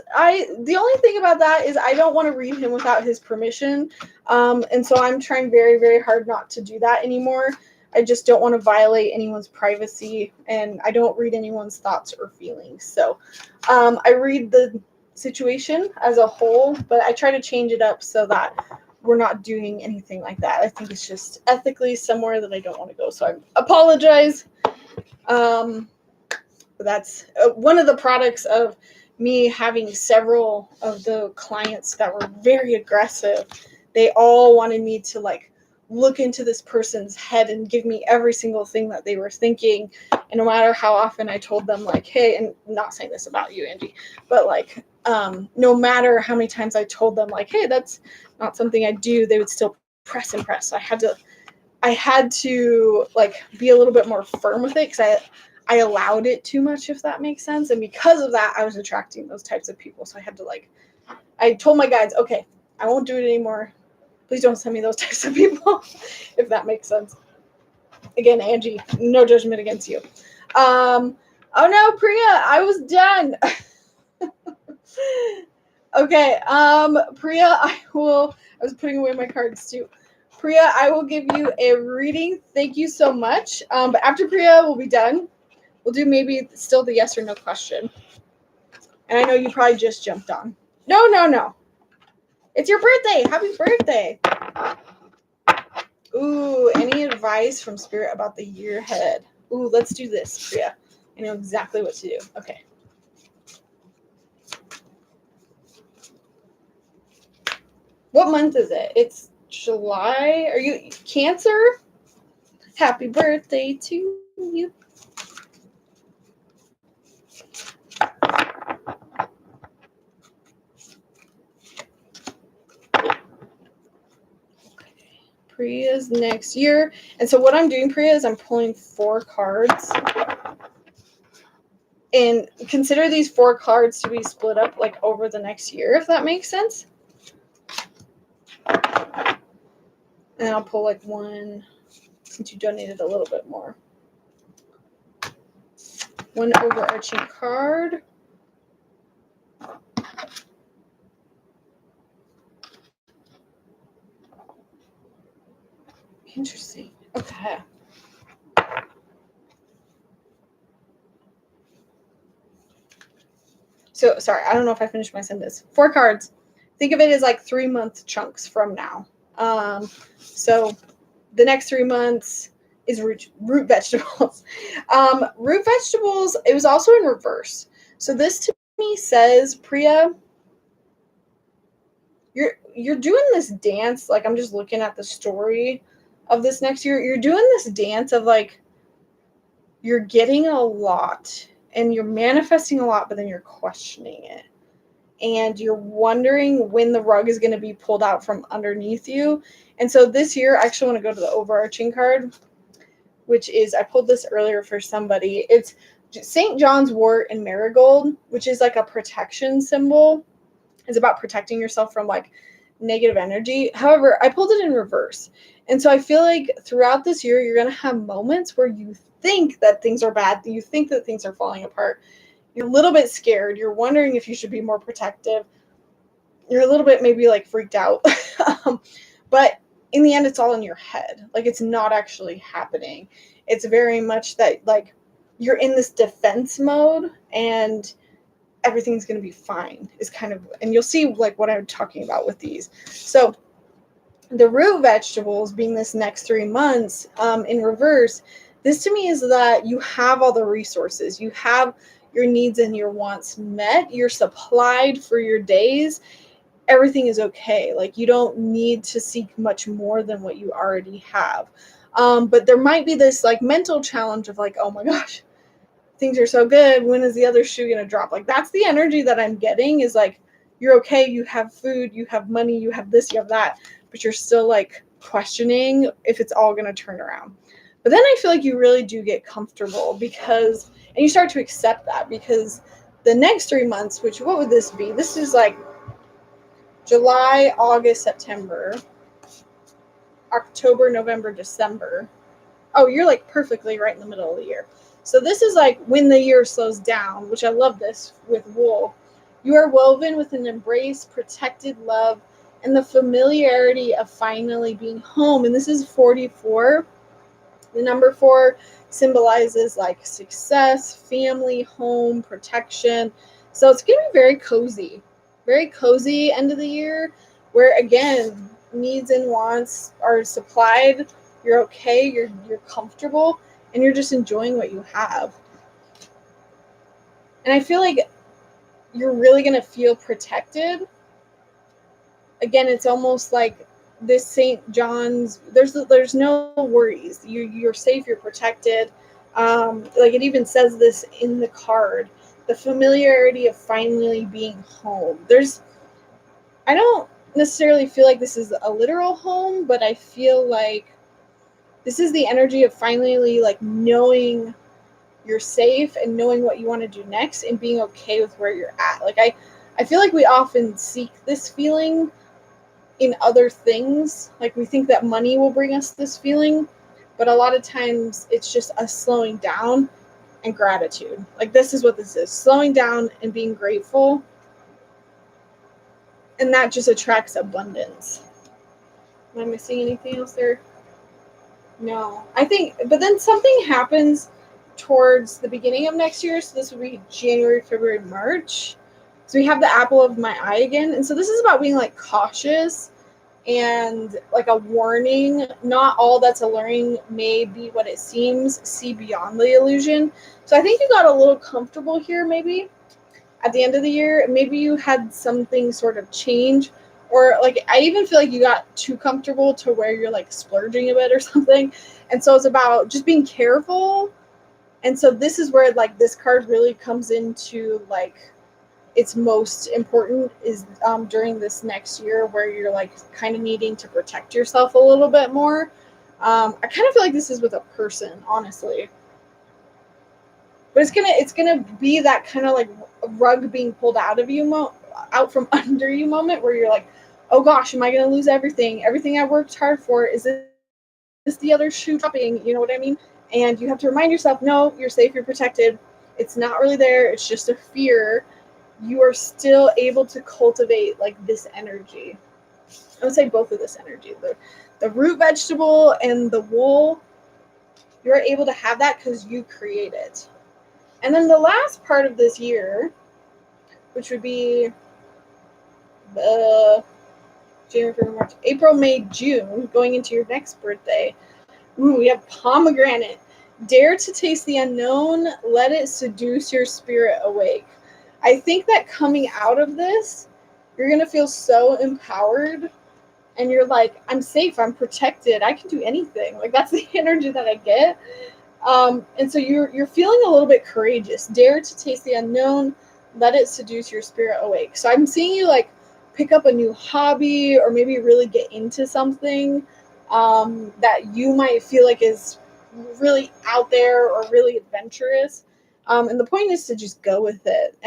the only thing about that is I don't want to read him without his permission. And so I'm trying very, very hard not to do that anymore. I just don't want to violate anyone's privacy, and I don't read anyone's thoughts or feelings. So, I read the situation as a whole, but I try to change it up so that we're not doing anything like that. I think it's just ethically somewhere that I don't want to go. So I apologize. That's one of the products of me having several of the clients that were very aggressive. They all wanted me to like look into this person's head and give me every single thing that they were thinking. And no matter how often I told them like, hey, and I'm not saying this about you, Angie, but like, no matter how many times I told them like, hey, that's not something I do, they would still press and press. So I had to like be a little bit more firm with it because I allowed it too much, if that makes sense. And because of that, I was attracting those types of people. So I had to I told my guides, okay, I won't do it anymore. Please don't send me those types of people, if that makes sense. Again, Angie, no judgment against you. Oh no, Priya, I was done. Okay, Priya, I was putting away my cards too. Priya, I will give you a reading. Thank you so much. But after Priya, we'll be done. We'll do maybe still the yes or no question. And I know you probably just jumped on. No. It's your birthday. Happy birthday. Ooh, any advice from Spirit about the year ahead? Ooh, let's do this, Priya. I know exactly what to do. Okay. What month is it? It's July. Are you Cancer? Happy birthday to you. Priya's next year. And so what I'm doing, Priya, is I'm pulling 4 cards. And consider these 4 cards to be split up like over the next year, if that makes sense. And I'll pull like 1, since you donated a little bit more. 1 overarching card. Interesting. Okay. So, sorry, I don't know if I finished my sentence. 4 cards. Think of it as like 3-month chunks from now. So the next 3 months is root vegetables. Root vegetables, it was also in reverse. So this to me says, Priya, you're doing this dance, like I'm just looking at the story of this next year. You're doing this dance of like, you're getting a lot and you're manifesting a lot, but then you're questioning it. And you're wondering when the rug is going to be pulled out from underneath you. And so this year, I actually want to go to the overarching card, which is, I pulled this earlier for somebody. It's St. John's wort and marigold, which is like a protection symbol. It's about protecting yourself from like negative energy. However, I pulled it in reverse. And so I feel like throughout this year, you're going to have moments where you think that things are bad. You think that things are falling apart. You're a little bit scared. You're wondering if you should be more protective. You're a little bit maybe like freaked out. But in the end, it's all in your head. Like it's not actually happening. It's very much that like you're in this defense mode and everything's going to be fine is kind of, and you'll see like what I'm talking about with these. So the root vegetables being this next 3 months in reverse, this to me is that you have all the resources. You have your needs and your wants met, you're supplied for your days, everything is okay. Like, you don't need to seek much more than what you already have. But there might be this like mental challenge of like, oh my gosh, things are so good. When is the other shoe going to drop? Like, that's the energy that I'm getting, is like, you're okay. You have food, you have money, you have this, you have that, but you're still like questioning if it's all going to turn around. But then I feel like you really do get comfortable because, and you start to accept that, because the next 3 months, which what would this be? This is like July, August, September, October, November, December. Oh, you're like perfectly right in the middle of the year. So this is like when the year slows down, which I love this with wool. You are woven with an embrace, protected love, and the familiarity of finally being home. And this is 44. The number 4 symbolizes like success, family, home, protection. So it's going to be very cozy end of the year, where again, needs and wants are supplied. You're okay, you're comfortable, and you're just enjoying what you have. And I feel like you're really going to feel protected. Again, it's almost like this St. John's, there's no worries. You're safe, you're protected. Like, it even says this in the card, the familiarity of finally being home. I don't necessarily feel like this is a literal home, but I feel like this is the energy of finally like knowing you're safe and knowing what you want to do next and being okay with where you're at. Like, I feel like we often seek this feeling in other things. Like, we think that money will bring us this feeling, but a lot of times it's just us slowing down and gratitude. Like, this is what this is, slowing down and being grateful, and that just attracts abundance. Am I missing anything else there? No, I think, but then something happens towards the beginning of next year. So this would be January, February, March. So we have the apple of my eye again. And so this is about being like cautious and like a warning. Not all that's alluring may be what it seems. See beyond the illusion. So I think you got a little comfortable here maybe at the end of the year. Maybe you had something sort of change, or like, I even feel like you got too comfortable to where you're like splurging a bit or something. And so it's about just being careful. And so this is where like this card really comes into like its most important, is during this next year, where you're like kind of needing to protect yourself a little bit more. I kind of feel like this is with a person, honestly. But it's gonna be that kind of like rug being pulled out of you, out from under you moment, where you're like, oh gosh, am I gonna lose everything? Everything I worked hard for, is this the other shoe dropping? You know what I mean? And you have to remind yourself, no, you're safe, you're protected. It's not really there. It's just a fear. You are still able to cultivate like this energy. I would say both of this energy, the root vegetable and the wool. You're able to have that because you create it. And then the last part of this year, which would be the January, February, March, April, May, June, going into your next birthday. Ooh, we have pomegranate. Dare to taste the unknown. Let it seduce your spirit awake. I think that coming out of this, you're going to feel so empowered. And you're like, I'm safe. I'm protected. I can do anything. Like, that's the energy that I get. And so you're feeling a little bit courageous. Dare to taste the unknown. Let it seduce your spirit awake. So I'm seeing you like pick up a new hobby, or maybe really get into something that you might feel like is really out there or really adventurous. And the point is to just go with it.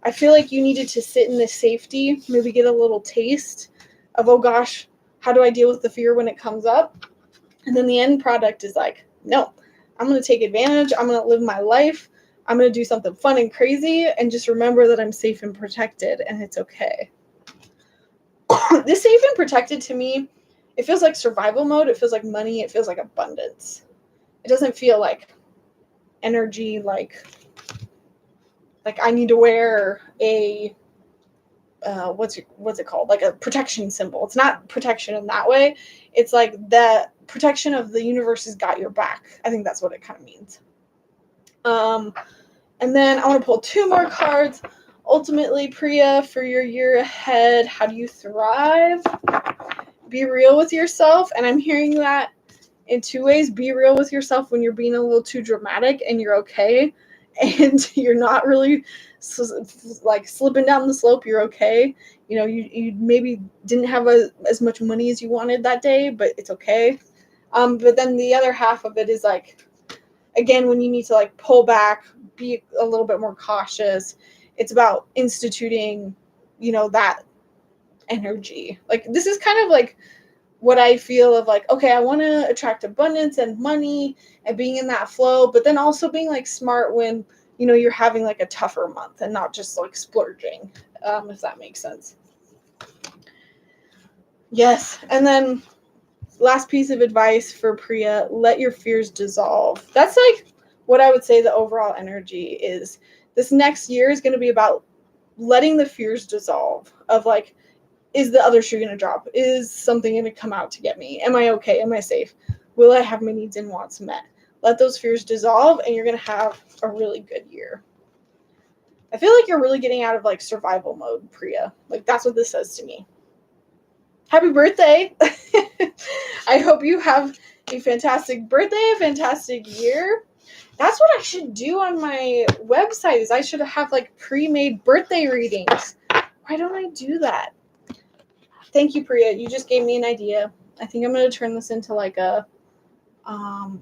I feel like you needed to sit in this safety, maybe get a little taste of, oh gosh, how do I deal with the fear when it comes up? And then the end product is like, no, I'm going to take advantage. I'm going to live my life. I'm going to do something fun and crazy, and just remember that I'm safe and protected, and it's okay. This safe and protected, to me, it feels like survival mode. It feels like money. It feels like abundance. It doesn't feel like energy, like I need to wear a what's it called? Like a protection symbol. It's not protection in that way. It's like the protection of the universe has got your back. I think that's what it kind of means. And then I want to pull 2 more cards. Ultimately, Priya, for your year ahead, how do you thrive? Be real with yourself. And I'm hearing that in 2 ways. Be real with yourself when you're being a little too dramatic and you're okay. And you're not really like slipping down the slope. You're okay. You know, you maybe didn't have as much money as you wanted that day, but it's okay. But then the other half of it is like, again, when you need to like pull back, be a little bit more cautious. It's about instituting, you know, that energy. Like this is kind of like what I feel of like, okay, I want to attract abundance and money and being in that flow, but then also being like smart when, you know, you're having like a tougher month and not just like splurging, if that makes sense. Yes. And then last piece of advice for Priya, let your fears dissolve. That's like what I would say the overall energy is. This next year is going to be about letting the fears dissolve of like, is the other shoe going to drop? Is something going to come out to get me? Am I okay? Am I safe? Will I have my needs and wants met? Let those fears dissolve and you're going to have a really good year. I feel like you're really getting out of like survival mode, Priya. Like that's what this says to me. Happy birthday. I hope you have a fantastic birthday, a fantastic year. That's what I should do on my website is I should have like pre-made birthday readings. Why don't I do that? Thank you, Priya. You just gave me an idea. I think I'm going to turn this into like a,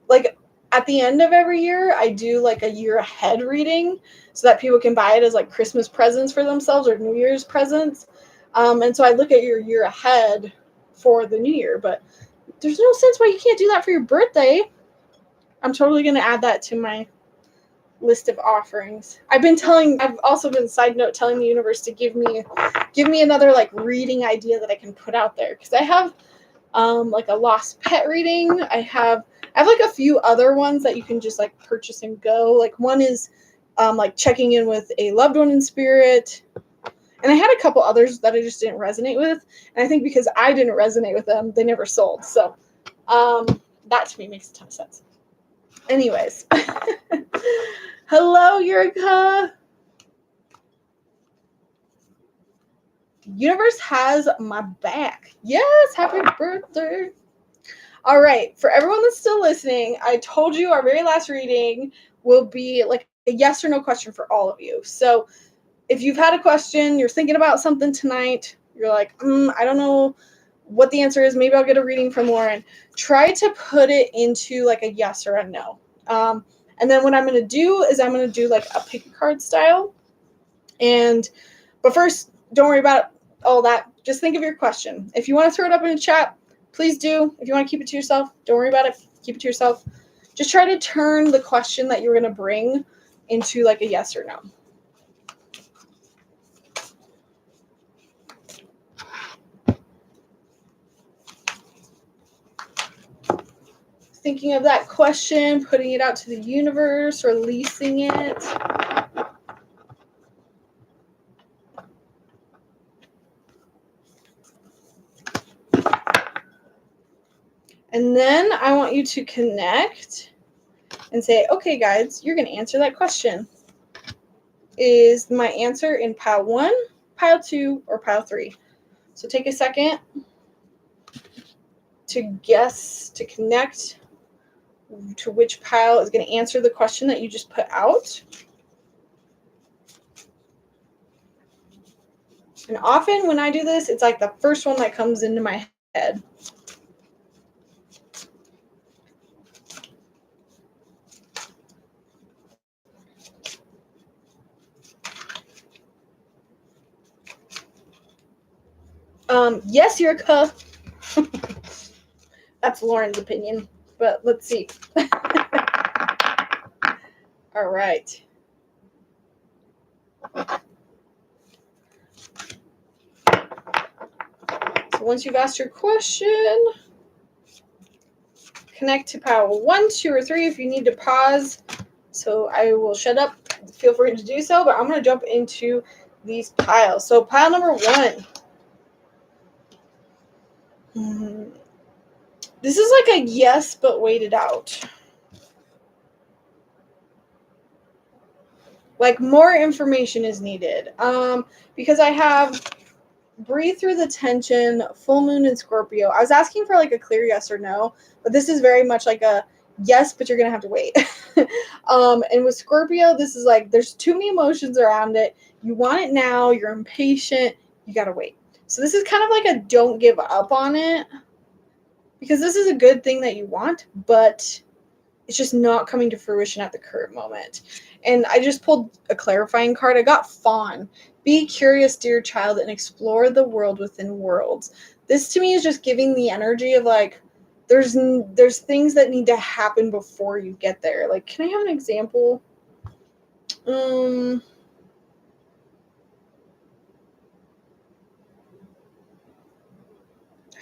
like at the end of every year, I do like a year ahead reading so that people can buy it as like Christmas presents for themselves or New Year's presents. And so I look at your year ahead for the new year, but there's no sense why you can't do that for your birthday. I'm totally going to add that to my list of offerings. I've also been side note telling the universe to give me another like reading idea that I can put out there. Cause I have, like a lost pet reading. I have like a few other ones that you can just like purchase and go. Like one is, like checking in with a loved one in spirit. And I had a couple others that I just didn't resonate with. And I think because I didn't resonate with them, they never sold. So, that to me makes a ton of sense. Anyways. Hello, Yurika. Universe has my back. Yes, happy birthday. All right, for everyone that's still listening, I told you our very last reading will be like a yes or no question for all of you. So if you've had a question, you're thinking about something tonight, you're like, I don't know what the answer is. Maybe I'll get a reading from Lauren. Try to put it into like a yes or a no. And then what I'm going to do is I'm going to do like a pick a card style. But first, don't worry about all that. Just think of your question. If you want to throw it up in the chat, please do. If you want to keep it to yourself, don't worry about it. Keep it to yourself. Just try to turn the question that you're going to bring into like a yes or no. Thinking of that question, putting it out to the universe, releasing it. And then I want you to connect and say, okay, guys, you're going to answer that question. Is my answer in pile 1, pile 2, or pile 3? So take a second to guess, to connect to which pile is going to answer the question that you just put out. And often when I do this, it's like the first one that comes into my head. Yes, Yurika. That's Lauren's opinion, but let's see. All right. So once you've asked your question, connect to pile 1, 2, or 3 if you need to pause. So I will shut up. Feel free to do so, but I'm going to jump into these piles. So pile number 1. This is like a yes, but wait it out. Like more information is needed. Because I have breathe through the tension, full moon in Scorpio. I was asking for like a clear yes or no, but this is very much like a yes, but you're gonna have to wait. And with Scorpio, this is like there's too many emotions around it. You want it now, you're impatient, you gotta wait. So this is kind of like a don't give up on it, because this is a good thing that you want, but it's just not coming to fruition at the current moment. And I just pulled a clarifying card. I got Fawn. Be curious, dear child, and explore the world within worlds. This to me is just giving the energy of like, there's things that need to happen before you get there. Like, can I have an example? I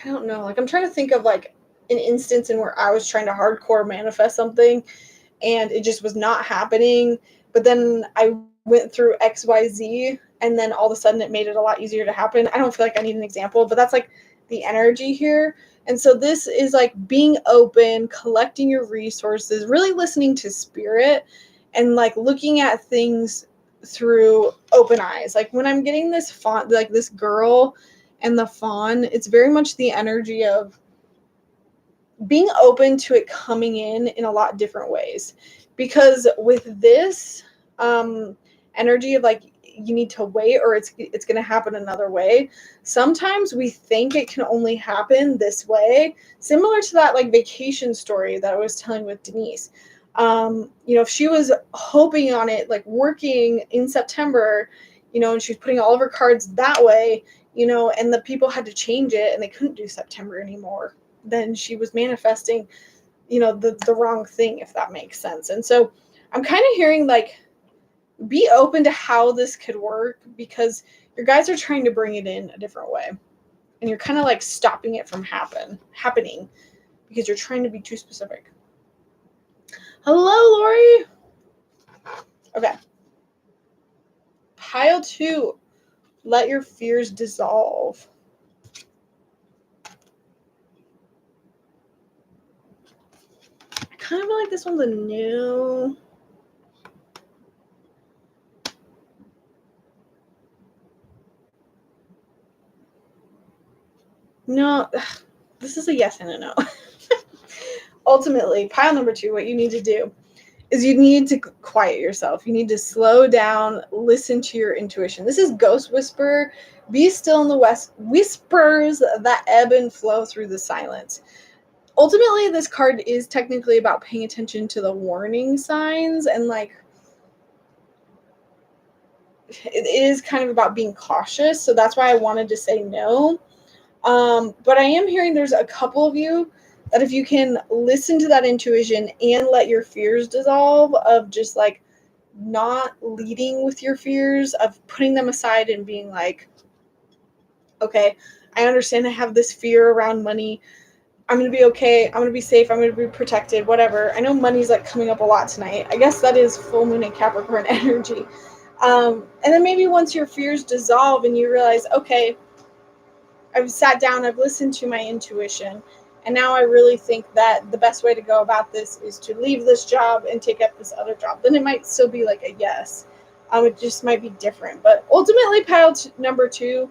don't know. Like, I'm trying to think of like an instance in where I was trying to hardcore manifest something and it just was not happening. But then I went through XYZ and then all of a sudden it made it a lot easier to happen. I don't feel like I need an example, but that's like the energy here. And so this is like being open, collecting your resources, really listening to spirit and like looking at things through open eyes. Like when I'm getting this font, like this girl and the fawn, it's very much the energy of being open to it coming in a lot different ways. Because with this energy of like you need to wait or it's going to happen another way, sometimes we think it can only happen this way, similar to that like vacation story that I was telling with Denise. If she was hoping on it like working in September, and she was putting all of her cards that way, and the people had to change it and they couldn't do September anymore, then she was manifesting, the wrong thing, if that makes sense. And so I'm kind of hearing like, be open to how this could work, because your guys are trying to bring it in a different way. And you're kind of like stopping it from happening because you're trying to be too specific. Hello, Lori. Okay. Pile 2. Let your fears dissolve. I kind of feel like this one's a new. No, this is a yes and a no. Ultimately, pile number 2, what you need to do is you need to quiet yourself. You need to slow down, listen to your intuition. This is Ghost Whisperer. Be still in the west. Whispers that ebb and flow through the silence. Ultimately, this card is technically about paying attention to the warning signs, and like it is kind of about being cautious. So that's why I wanted to say no. But I am hearing there's a couple of you that if you can listen to that intuition and let your fears dissolve, of just like not leading with your fears, of putting them aside and being like, okay, I understand I have this fear around money. I'm going to be okay. I'm going to be safe. I'm going to be protected, whatever. I know money's like coming up a lot tonight. I guess that is full moon and Capricorn energy. And then maybe once your fears dissolve and you realize, okay, I've sat down, I've listened to my intuition, and now I really think that the best way to go about this is to leave this job and take up this other job. Then it might still be like a yes. It just might be different. But ultimately, pile number 2,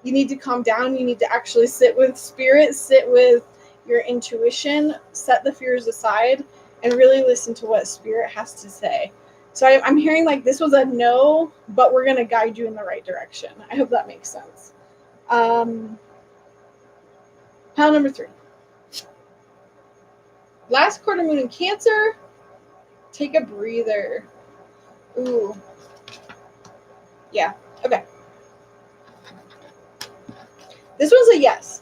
you need to calm down. You need to actually sit with spirit, sit with your intuition, set the fears aside, and really listen to what spirit has to say. So I'm hearing like this was a no, but we're going to guide you in the right direction. I hope that makes sense. Pile number 3. Last quarter moon in Cancer. Take a breather. Ooh. Yeah. Okay. This one's a yes.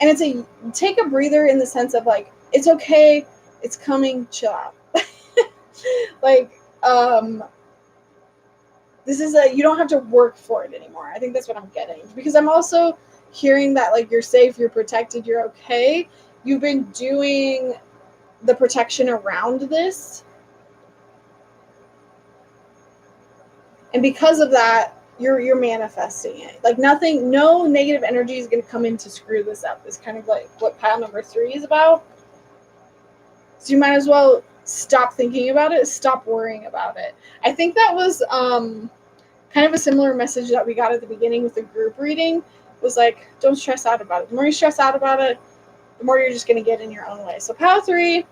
And it's a take a breather in the sense of like, it's okay. It's coming. Chill out. Like, this is you don't have to work for it anymore. I think that's what I'm getting. Because I'm also hearing that like you're safe, you're protected, you're okay. You've been doing the protection around this. And because of that, you're manifesting it. Like nothing, no negative energy is going to come in to screw this up. It's kind of like what pile number 3 is about. So you might as well stop thinking about it, stop worrying about it. I think that was kind of a similar message that we got at the beginning with the group reading, was like, don't stress out about it. The more you stress out about it, the more you're just going to get in your own way. So pile 3,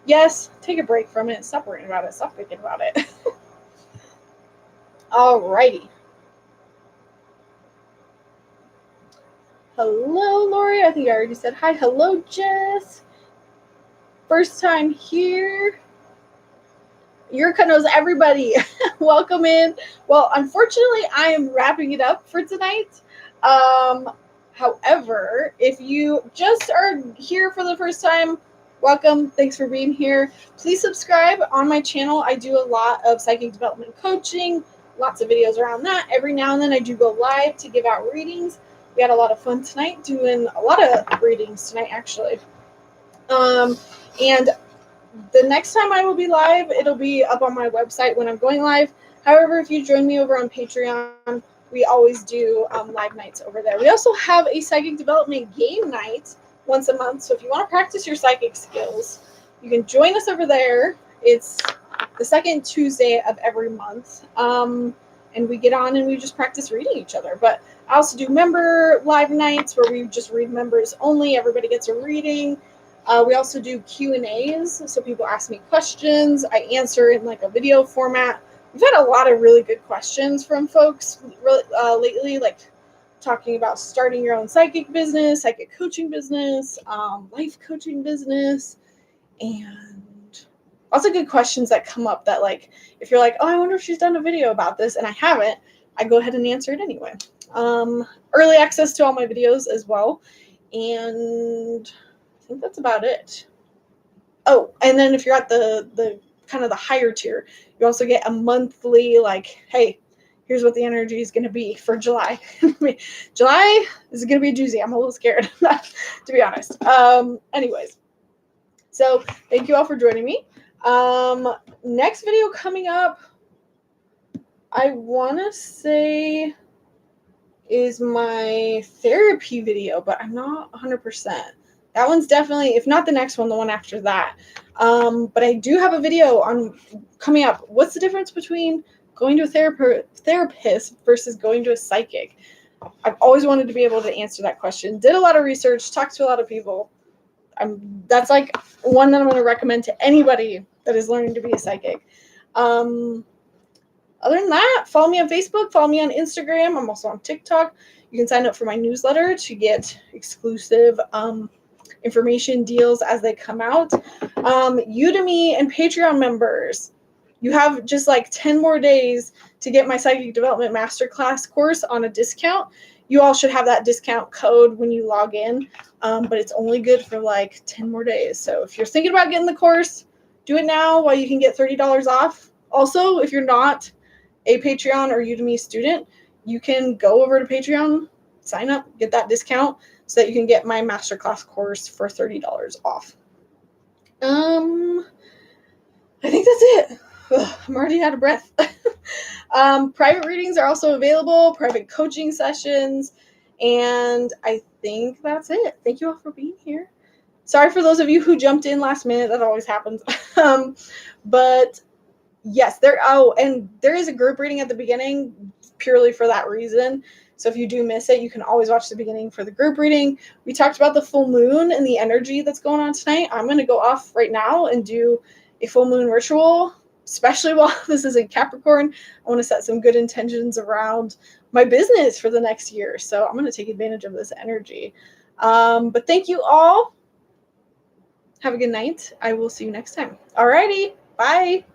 yes, take a break from it. Stop worrying about it. Stop thinking about it. Alrighty. Hello, Lori. I think I already said hi. Hello, Jess. First time here. Yurka knows everybody. Welcome in. Well, unfortunately, I am wrapping it up for tonight. However, if you just are here for the first time, welcome. Thanks for being here. Please subscribe on my channel. I do a lot of psychic development coaching, lots of videos around that. Every now and then I do go live to give out readings. We had a lot of fun tonight doing a lot of readings tonight, actually. And the next time I will be live, it'll be up on my website when I'm going live. However, if you join me over on Patreon, we always do live nights over there. We also have a psychic development game night once a month. So if you want to practice your psychic skills, you can join us over there. It's the second Tuesday of every month. And we get on and we just practice reading each other. But I also do member live nights where we just read members only. Everybody gets a reading. We also do Q&As, so people ask me questions. I answer in like a video format. We've had a lot of really good questions from folks lately, like talking about starting your own psychic business, psychic coaching business, life coaching business, and lots of good questions that come up that, like, if you're like, oh, I wonder if she's done a video about this, and I haven't, I go ahead and answer it anyway. Early access to all my videos as well, and I think that's about it. Oh, and then if you're at the kind of the higher tier, you also get a monthly, like, hey, here's what the energy is going to be for July. July is going to be a doozy. I'm a little scared, to be honest. Anyways, so thank you all for joining me. Next video coming up, I want to say, is my therapy video, but I'm not 100%. That one's definitely, if not the next one, the one after that. But I do have a video on coming up. What's the difference between going to a therapist versus going to a psychic? I've always wanted to be able to answer that question. Did a lot of research, talked to a lot of people. That's like one that I'm going to recommend to anybody that is learning to be a psychic. Other than that, follow me on Facebook, follow me on Instagram. I'm also on TikTok. You can sign up for my newsletter to get exclusive information deals as they come out. Udemy and Patreon members, you have just like 10 more days to get my psychic development masterclass course on a discount. You all should have that discount code when you log in, but it's only good for like 10 more days. So if you're thinking about getting the course, do it now while you can get $30 off. Also, if you're not a Patreon or Udemy student, you can go over to Patreon, sign up, get that discount so that you can get my masterclass course for $30 off. I think that's it. Ugh, I'm already out of breath. Private readings are also available, private coaching sessions, and I think that's it. Thank you all for being here. Sorry for those of you who jumped in last minute. That always happens. But yes, there is a group reading at the beginning purely for that reason. So if you do miss it, you can always watch the beginning for the group reading. We talked about the full moon and the energy that's going on tonight. I'm going to go off right now and do a full moon ritual, especially while this is in Capricorn. I want to set some good intentions around my business for the next year. So I'm going to take advantage of this energy. But thank you all. Have a good night. I will see you next time. Alrighty. Bye.